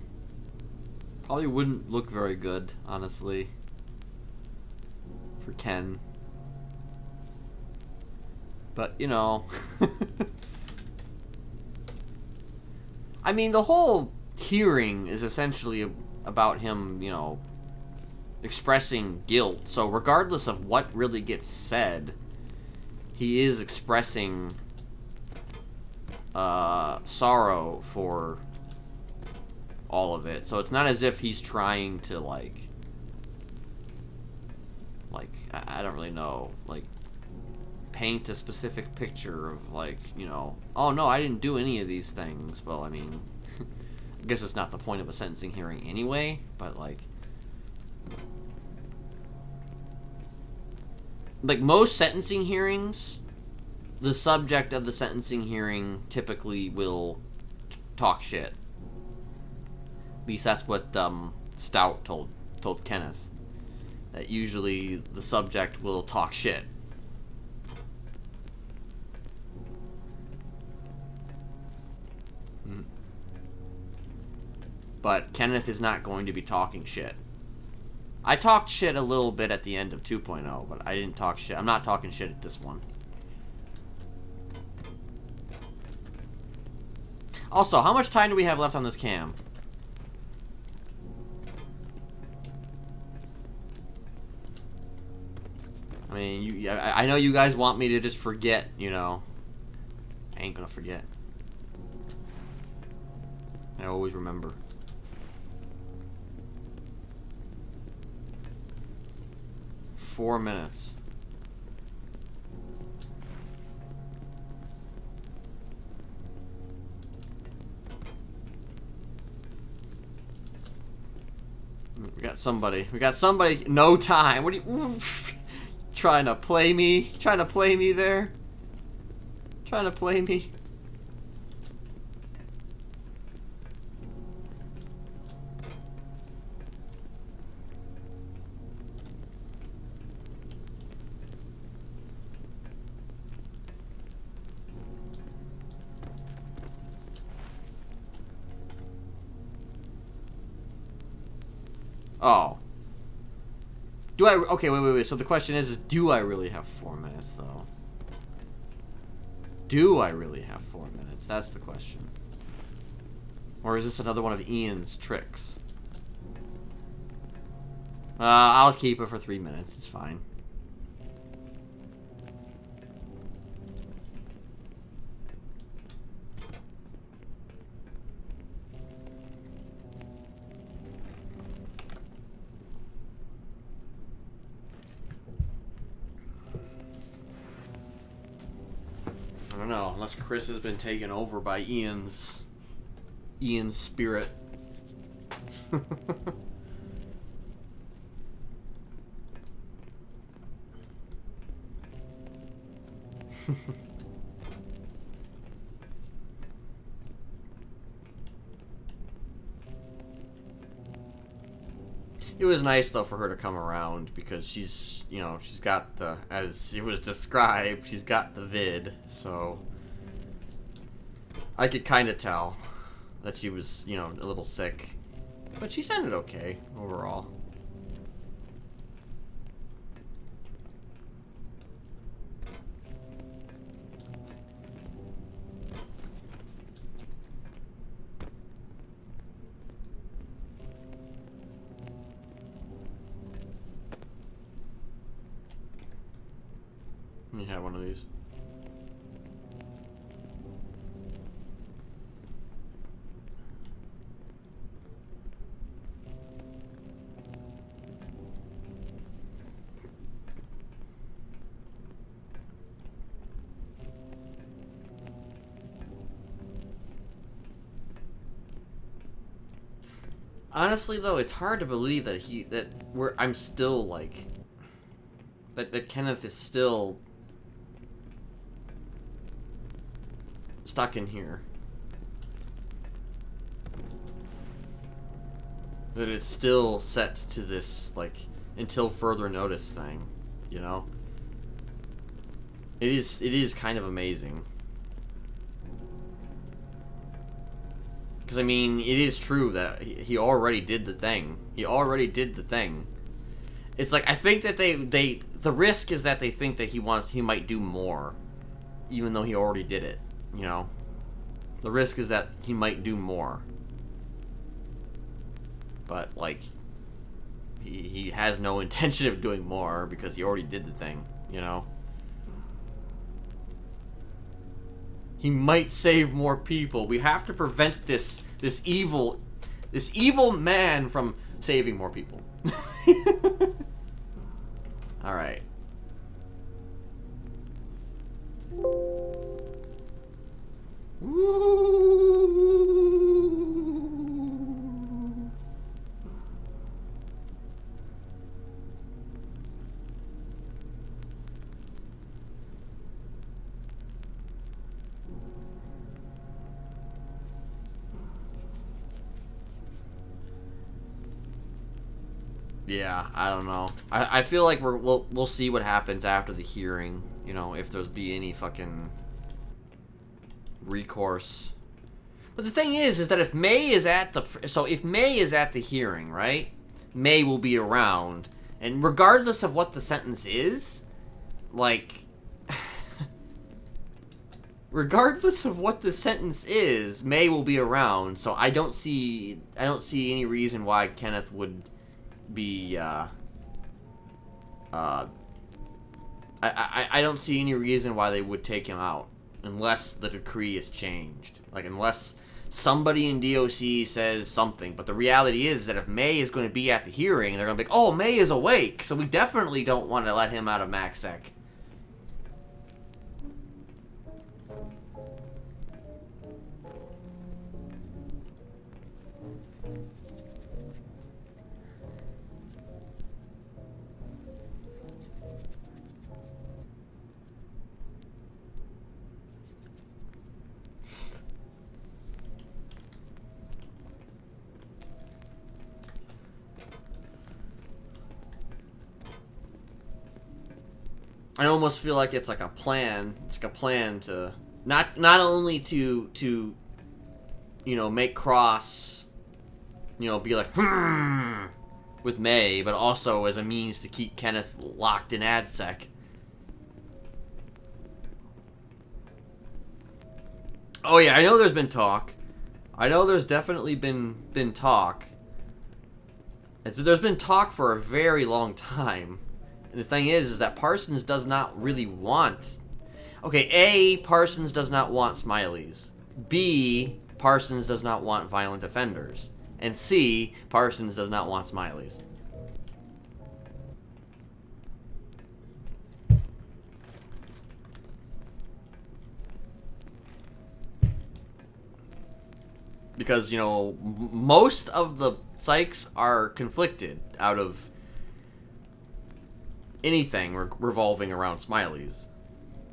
probably wouldn't look very good, honestly. for Ken. But, you know... I mean, the whole hearing is essentially about him, you know, expressing guilt. So regardless of what really gets said, he is expressing sorrow for all of it. So it's not as if he's trying to, like I don't really know, like, paint a specific picture of, like, you know, oh no, I didn't do any of these things. Well, I mean, I guess it's not the point of a sentencing hearing anyway, but, like most sentencing hearings, the subject of the sentencing hearing typically will talk shit. At least that's what Stout told Kenneth. That usually the subject will talk shit. But Kenneth is not going to be talking shit. I talked shit a little bit at the end of 2.0, but I didn't talk shit. I'm not talking shit at this one. Also, how much time do we have left on this cam? I mean, I know you guys want me to just forget, you know. I ain't gonna forget. I always remember. Four minutes. We got somebody. We got somebody. No time. What are you trying to play me? Trying to play me there? Trying to play me? Oh. Do I... Okay, wait. So the question is do I really have 4 minutes, though? Do I really have 4 minutes? That's the question. Or is this another one of Ian's tricks? I'll keep it for 3 minutes. It's fine. I don't know, unless Chris has been taken over by Ian's spirit. It was nice, though, for her to come around, because she's, you know, she's got the, as it was described, she's got the vid, so I could kind of tell that she was, you know, a little sick, but she sounded okay, overall. Let me have one of these. Honestly, though, it's hard to believe that I'm still, like, that Kenneth is still stuck in here. That it's still set to this, like, until further notice thing, you know? It is kind of amazing. Because, I mean, it is true that he already did the thing. He already did the thing. It's like, I think that the risk is that they think that he might do more, even though he already did it. You know, the risk is that he might do more, but like he has no intention of doing more because he already did the thing. You know, he might save more people. We have to prevent this evil man from saving more people. All right. Yeah, I don't know. I feel like we'll see what happens after the hearing. You know, if there'll be any fucking recourse. But the thing is that if May is at the hearing, right? May will be around, and regardless of what the sentence is, like, regardless of what the sentence is, May will be around. So I don't see any reason why Kenneth would be I don't see any reason why they would take him out unless the decree is changed. Like, unless somebody in DOC says something. But the reality is that if May is going to be at the hearing, they're going to be like, oh, May is awake, so we definitely don't want to let him out of MaxSec. I almost feel like it's like a plan. It's like a plan to not only to you know, make Cross, you know, be like with May, but also as a means to keep Kenneth locked in AdSec. Oh yeah, I know there's been talk. I know there's definitely been talk. There's been talk for a very long time. And the thing is that Parsons does not really want... Okay, A, Parsons does not want Smileys. B, Parsons does not want violent offenders. And C, Parsons does not want Smileys. Because, you know, most of the psychs are conflicted out of anything revolving around Smileys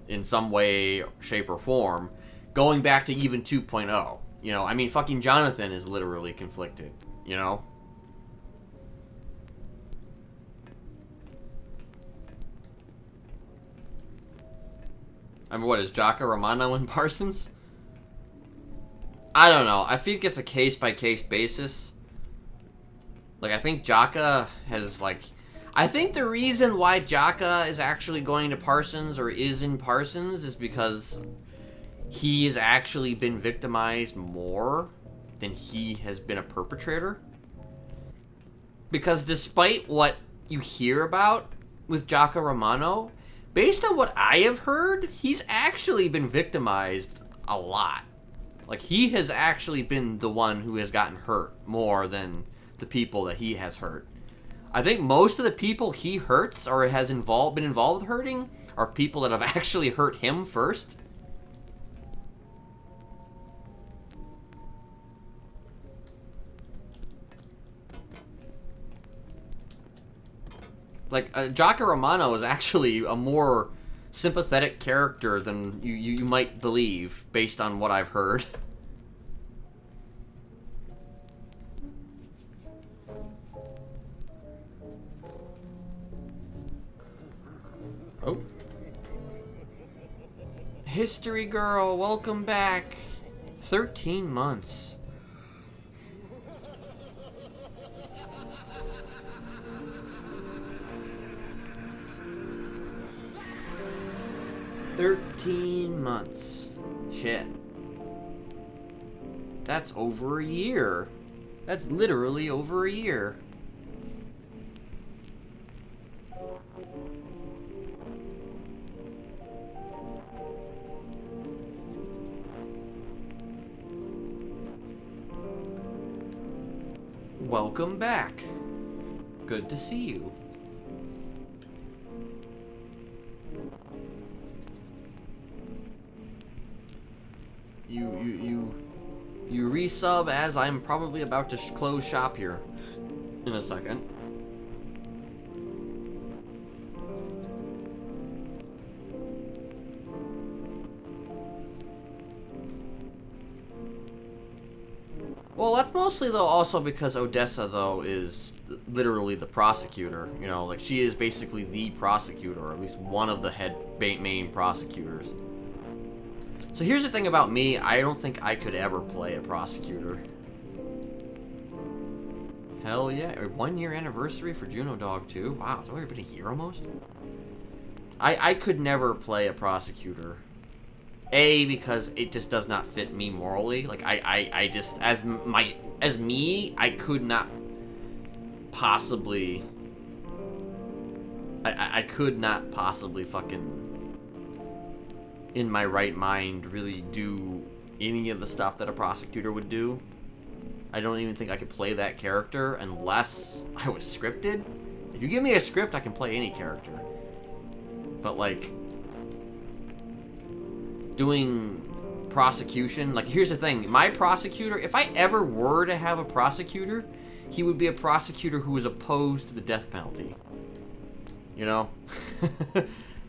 in some way, shape, or form, going back to even 2.0. You know, I mean, fucking Jonathan is literally conflicted, you know? I mean, what, is Jaka Romano and Parsons? I don't know. I think it's a case-by-case basis. Like, I think Jaka has, like... I think the reason why Jaka is actually going to Parsons, or is in Parsons, is because he has actually been victimized more than he has been a perpetrator. Because despite what you hear about with Jaka Romano, based on what I have heard, he's actually been victimized a lot. Like, he has actually been the one who has gotten hurt more than the people that he has hurt. I think most of the people he hurts or has been involved with hurting are people that have actually hurt him first. Like, Jaka Romano is actually a more sympathetic character than you might believe, based on what I've heard. Oh. History girl, welcome back. 13 months. 13 months. Shit. That's over a year. That's literally over a year. Welcome back. Good to see you. You resub as I'm probably about to close shop here in a second. Well, that's mostly though also because Odessa though is literally the prosecutor. You know, like she is basically the prosecutor, or at least one of the main prosecutors. So here's the thing about me, I don't think I could ever play a prosecutor. Hell yeah, a 1 year anniversary for Juno Dog 2? Wow, it's already been a year almost? I could never play a prosecutor. A, because it just does not fit me morally. Like, I just, as me, I could not possibly, I could not possibly fucking, in my right mind, really do any of the stuff that a prosecutor would do. I don't even think I could play that character unless I was scripted. If you give me a script, I can play any character. But, like, doing prosecution, like, here's the thing. My prosecutor, if I ever were to have a prosecutor, he would be a prosecutor who was opposed to the death penalty. You know?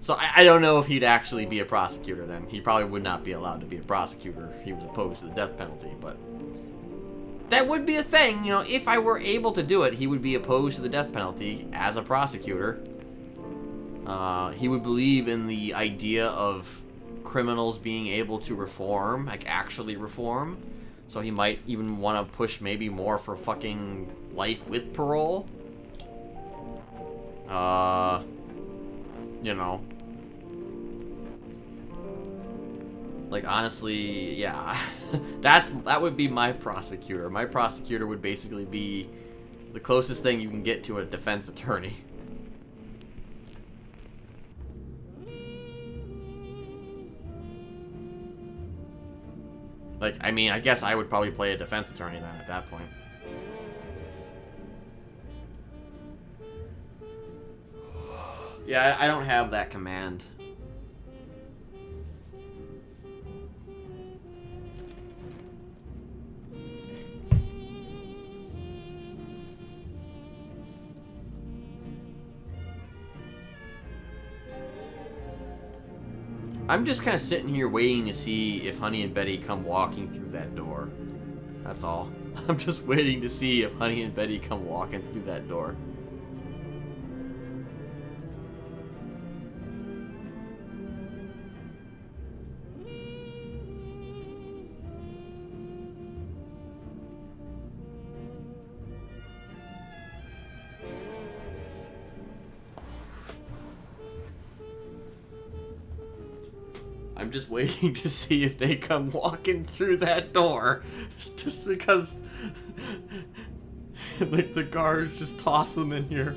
So I don't know if he'd actually be a prosecutor then. He probably would not be allowed to be a prosecutor if he was opposed to the death penalty, but that would be a thing, you know, if I were able to do it, he would be opposed to the death penalty as a prosecutor. He would believe in the idea of criminals being able to reform, like actually reform. So he might even want to push maybe more for fucking life with parole. You know. Like, honestly, yeah. that would be my prosecutor. My prosecutor would basically be the closest thing you can get to a defense attorney. Like, I mean, I guess I would probably play a defense attorney then at that point. Yeah, I don't have that command. I'm just kind of sitting here waiting to see if Honey and Betty come walking through that door. That's all. I'm just waiting to see if Honey and Betty come walking through that door. I'm just waiting to see if they come walking through that door. Just because like the guards just toss them in here.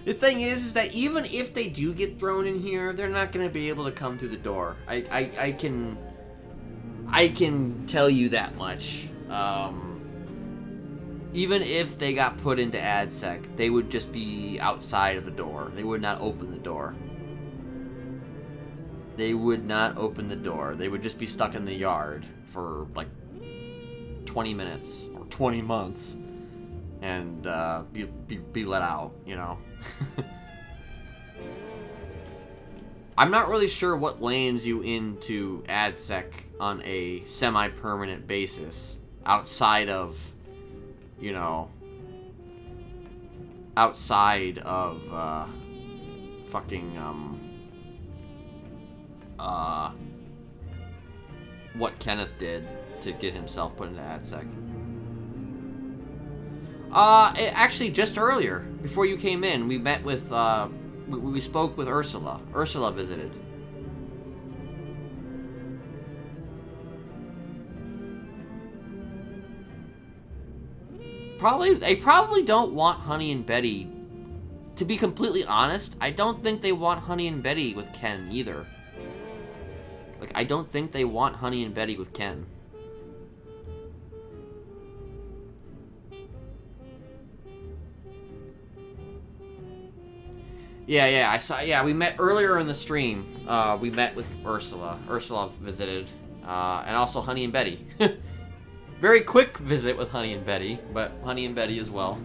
The thing is that even if they do get thrown in here, they're not going to be able to come through the door. I can tell you that much. Even if they got put into AdSec, they would just be outside of the door. They would not open the door. They would not open the door. They would just be stuck in the yard for like 20 minutes or 20 months and be let out, you know. I'm not really sure what lands you into AdSec on a semi-permanent basis outside of, you know, outside of what Kenneth did to get himself put into AdSec. Actually, just earlier, before you came in, we met with, we spoke with Ursula. Ursula visited. They probably don't want Honey and Betty. To be completely honest, I don't think they want Honey and Betty with Ken either. Like, I don't think they want Honey and Betty with Ken. Yeah, I saw. Yeah, we met earlier in the stream. We met with Ursula. Ursula visited, and also Honey and Betty. Very quick visit with Honey and Betty, but Honey and Betty as well.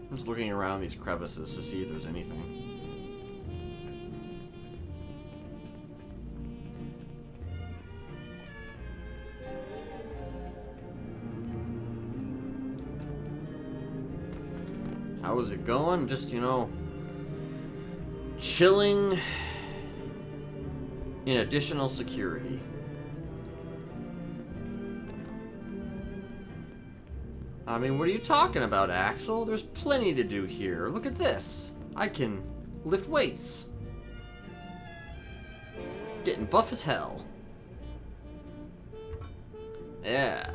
I'm just looking around these crevices to see if there's anything. How is it going? Just, you know, chilling in additional security. I mean, what are you talking about, Axel? There's plenty to do here. Look at this. I can lift weights. Getting buff as hell. Yeah.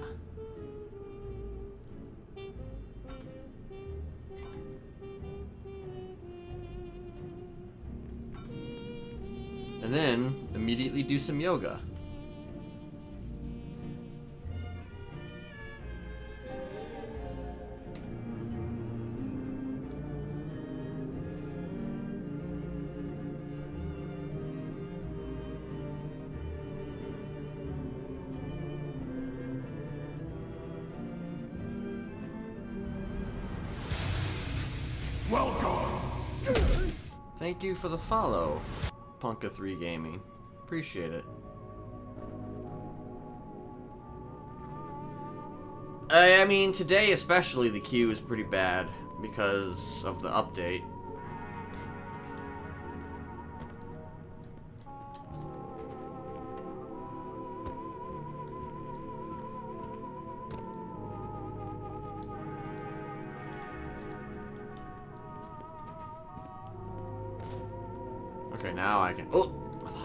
And then, immediately do some yoga. Thank you for the follow, Punka3 Gaming. Appreciate it. I mean, today especially the queue is pretty bad because of the update. Okay, now I can... Oh!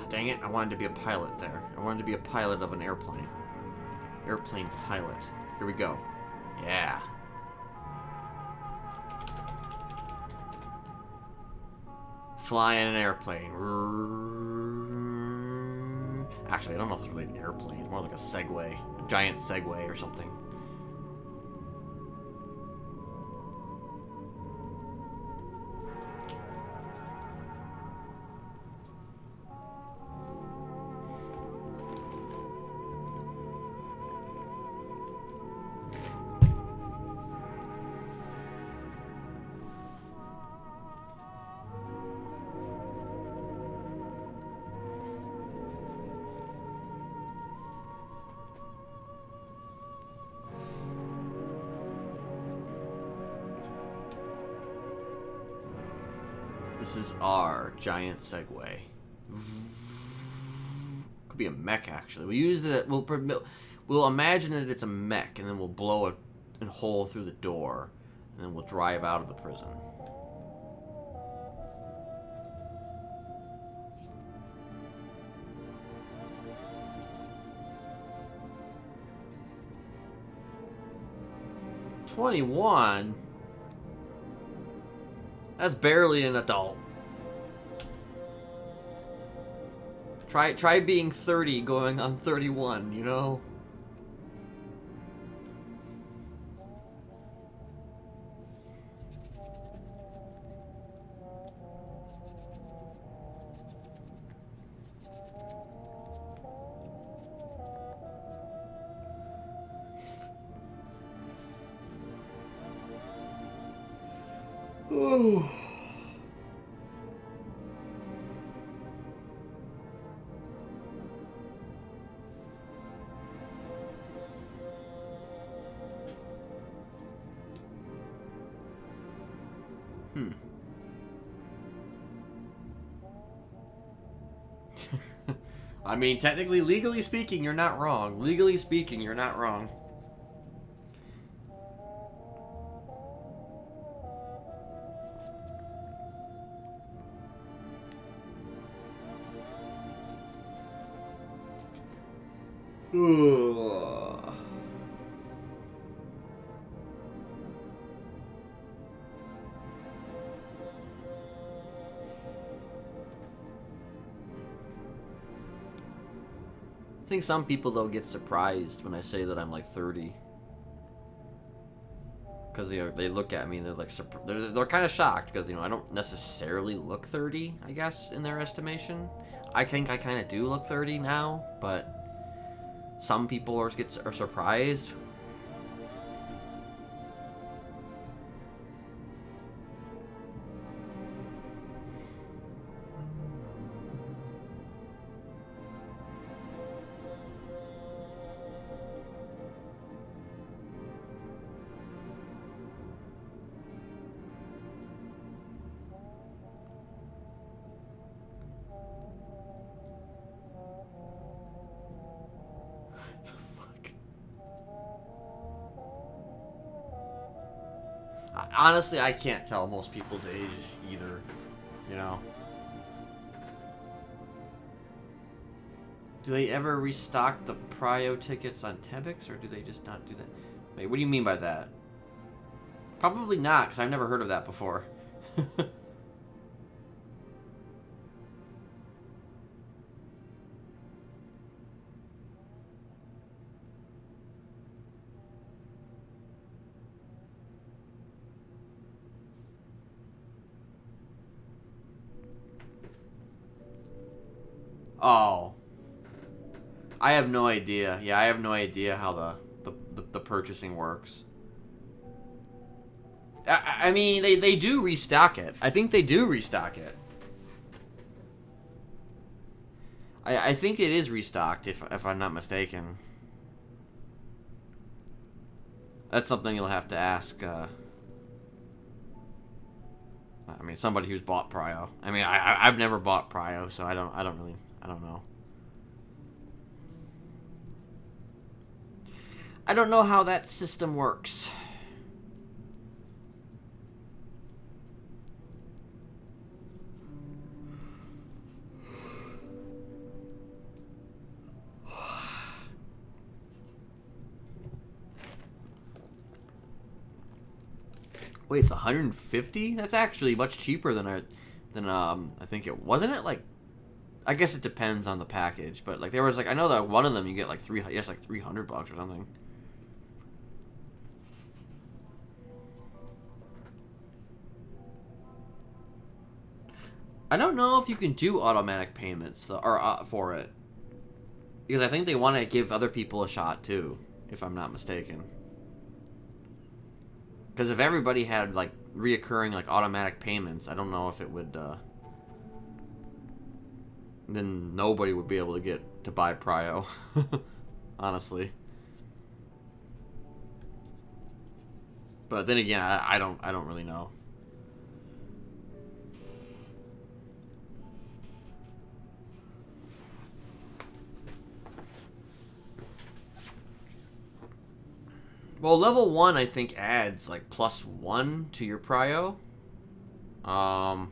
Dang it, I wanted to be a pilot there. I wanted to be a pilot of an airplane. Airplane pilot. Here we go. Yeah. Flying an airplane. Actually, I don't know if it's really an airplane. It's more like a Segway. A giant Segway or something. This is our giant Segway. Could be a mech, actually. We use it. We'll imagine that it's a mech, and then we'll blow a hole through the door, and then we'll drive out of the prison. $21? That's barely an adult. Try being 30 going on 31, you know? Ooh. Hmm. I mean, technically, legally speaking, you're not wrong. Legally speaking, you're not wrong. Ugh. I think some people, though, get surprised when I say that I'm like 30. Because they look at me and they're like, they're kind of shocked because, I don't necessarily look 30, I guess, in their estimation. I think I kind of do look 30 now, but some people are surprised. Honestly, I can't tell most people's age either, Do they ever restock the Prio tickets on Tebix, or do they just not do that? Wait, what do you mean by that? Probably not, because I've never heard of that before. Oh. I have no idea. Yeah, I have no idea how the purchasing works. I mean, they do restock it. I think they do restock it. I think it is restocked, if I'm not mistaken. That's something you'll have to ask, I mean, somebody who's bought Prio. I mean, I've never bought Prio, so I don't know. I don't know how that system works. Wait, it's 150? That's actually much cheaper than I think it wasn't it like. I guess it depends on the package, but like there was like I know that one of them you get like like $300 or something. I don't know if you can do automatic payments for it, because I think they want to give other people a shot too, if I'm not mistaken. Because if everybody had like reoccurring like automatic payments, I don't know if it would. Then nobody would be able to get to buy Prio, honestly. But then again, I don't really know. Well, level 1 I think adds like +1 to your Prio. And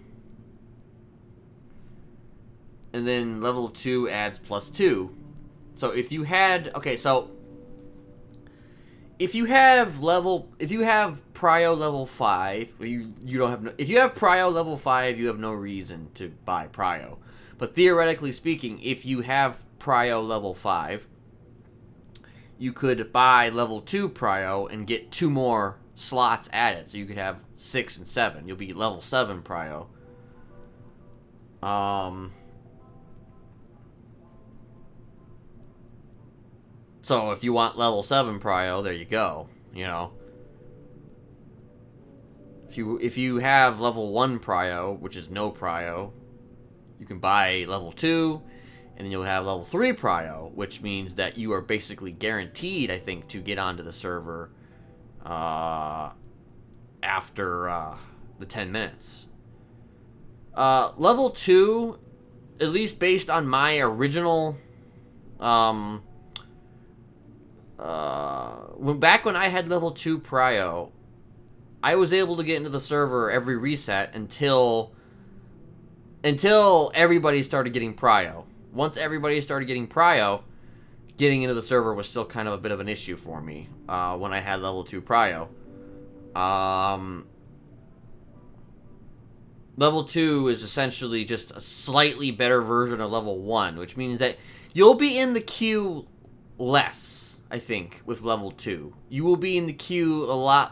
then level 2 adds +2. So if you had if you have Prio level 5, you don't have if you have Prio level 5, you have no reason to buy Prio. But theoretically speaking, if you have Prio level 5, you could buy level 2 Prio and get 2 more slots added. So you could have 6 and 7. You'll be level 7 Prio. So if you want level 7 Prio, there you go, If you have level 1 Prio, which is no Prio, you can buy level 2, and then you'll have level 3 Prio, which means that you are basically guaranteed, I think, to get onto the server after the 10 minutes. Level 2, at least based on my original, back when I had level 2 prio, I was able to get into the server every reset until everybody started getting prio. Once everybody started getting prio, getting into the server was still kind of a bit of an issue for me when I had level 2 prio. Level 2 is essentially just a slightly better version of level 1, which means that you'll be in the queue less, I think, with level 2. You will be in the queue a lot.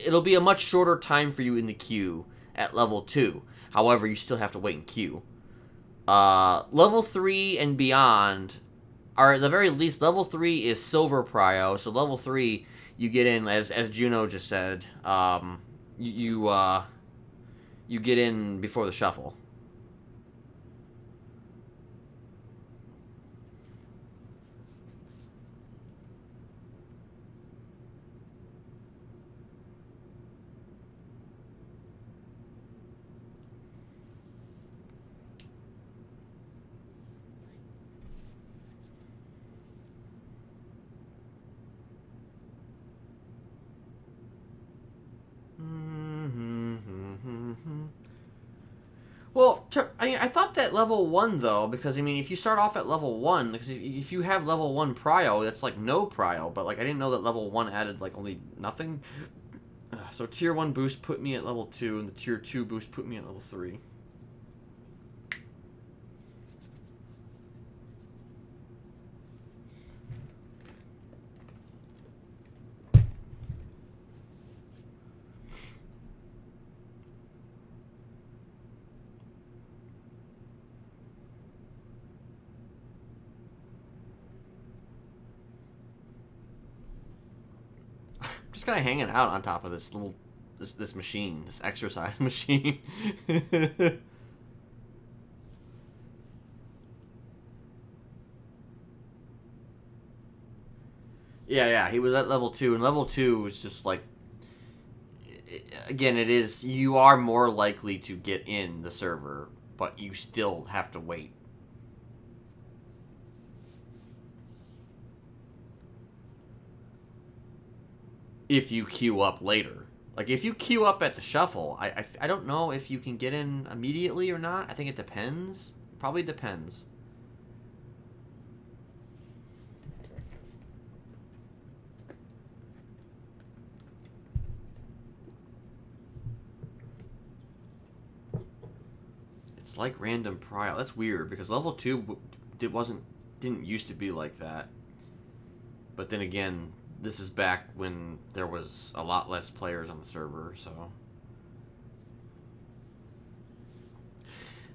It'll be a much shorter time for you in the queue at level 2. However, you still have to wait in queue. Level 3 and beyond are, at the very least, level 3 is silver prio. So level 3, you get in, as Juno just said, you get in before the shuffle. Well, I thought that level 1, though, because, I mean, if you start off at level 1, because if you have level 1 prio, that's, like, no prio, but, like, I didn't know that level 1 added, like, only nothing. So tier 1 boost put me at level 2, and the tier 2 boost put me at level 3. Just kind of hanging out on top of this little, this machine, this exercise machine. Yeah, he was at level 2, and level 2 is just like, again, it is, you are more likely to get in the server, but you still have to wait. If you queue up later. Like, if you queue up at the shuffle, I don't know if you can get in immediately or not. I think it depends. Probably depends. It's like random prio. That's weird, because level 2 didn't used to be like that. But then again, this is back when there was a lot less players on the server, so...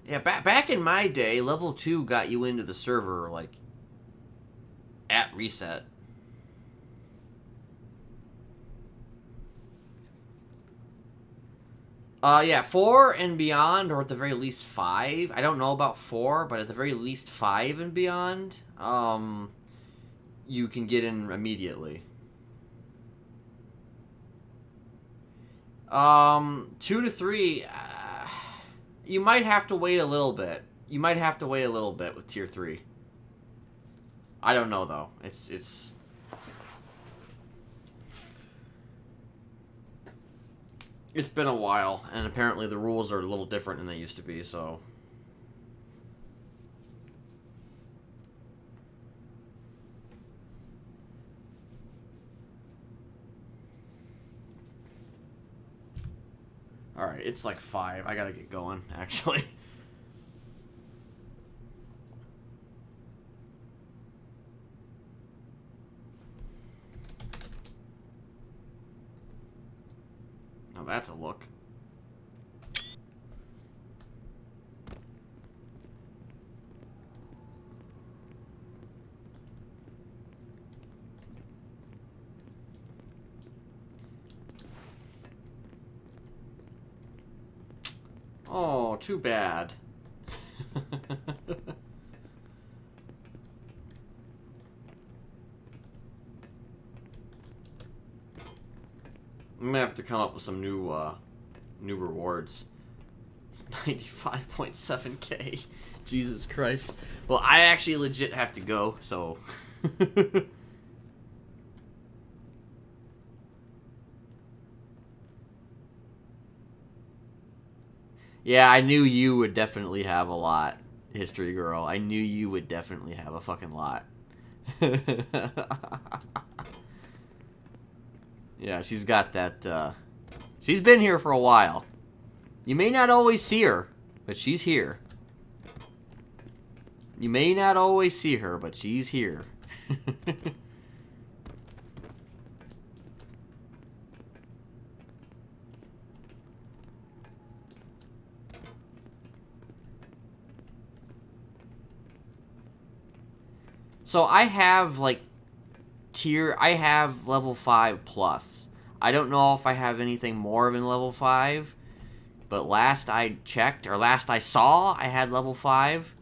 Yeah, back in my day, level 2 got you into the server, like, at reset. Yeah, 4 and beyond, or at the very least 5. I don't know about 4, but at the very least 5 and beyond, you can get in immediately. 2 to 3, you might have to wait a little bit. You might have to wait a little bit with tier 3. I don't know, though. It's been a while, and apparently the rules are a little different than they used to be, so... Alright, it's like 5. I gotta get going, actually. Now that's a look. Oh, too bad. I'm gonna have to come up with some new new rewards. 95.7k. Jesus Christ. Well, I actually legit have to go, so... Yeah, I knew you would definitely have a lot, History Girl. I knew you would definitely have a fucking lot. Yeah, she's got that, she's been here for a while. You may not always see her, but she's here. You may not always see her, but she's here. So I have, like, I have level 5 plus. I don't know if I have anything more than level 5, but last I checked, or last I saw, I had level 5.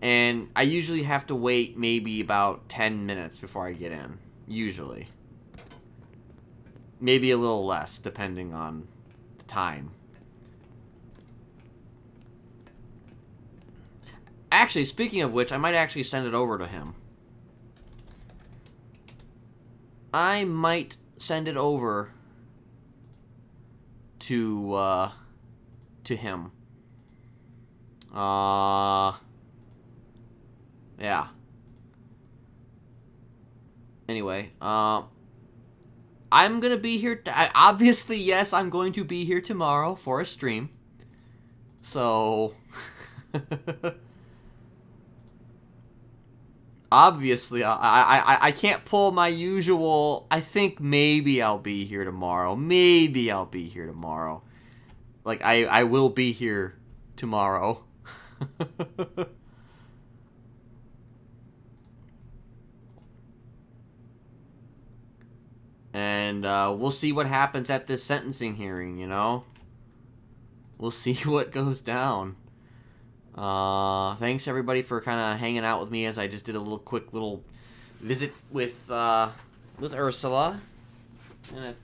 And I usually have to wait maybe about 10 minutes before I get in. Usually. Maybe a little less, depending on the time. Actually, speaking of which, I might actually send it over to him. I might send it over to him. Yeah. Anyway, I'm gonna be here. Obviously, yes, I'm going to be here tomorrow for a stream. So... Obviously, I can't pull my usual, I think maybe I'll be here tomorrow. Maybe I'll be here tomorrow. Like, I will be here tomorrow. And we'll see what happens at this sentencing hearing, you know? We'll see what goes down. Thanks everybody for kind of hanging out with me as I just did a quick little visit with Ursula. And a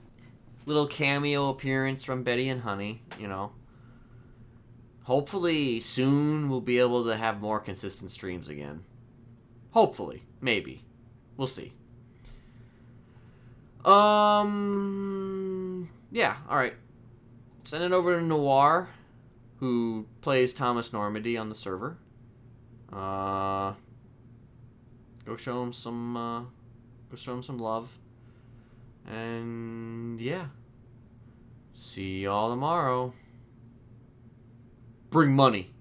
little cameo appearance from Betty and Honey, you know. Hopefully soon we'll be able to have more consistent streams again. Hopefully. Maybe. We'll see. Yeah, alright. Send it over to Noir, who plays Thomas Normandy on the server. Go show him some love. And yeah. See y'all tomorrow. Bring money.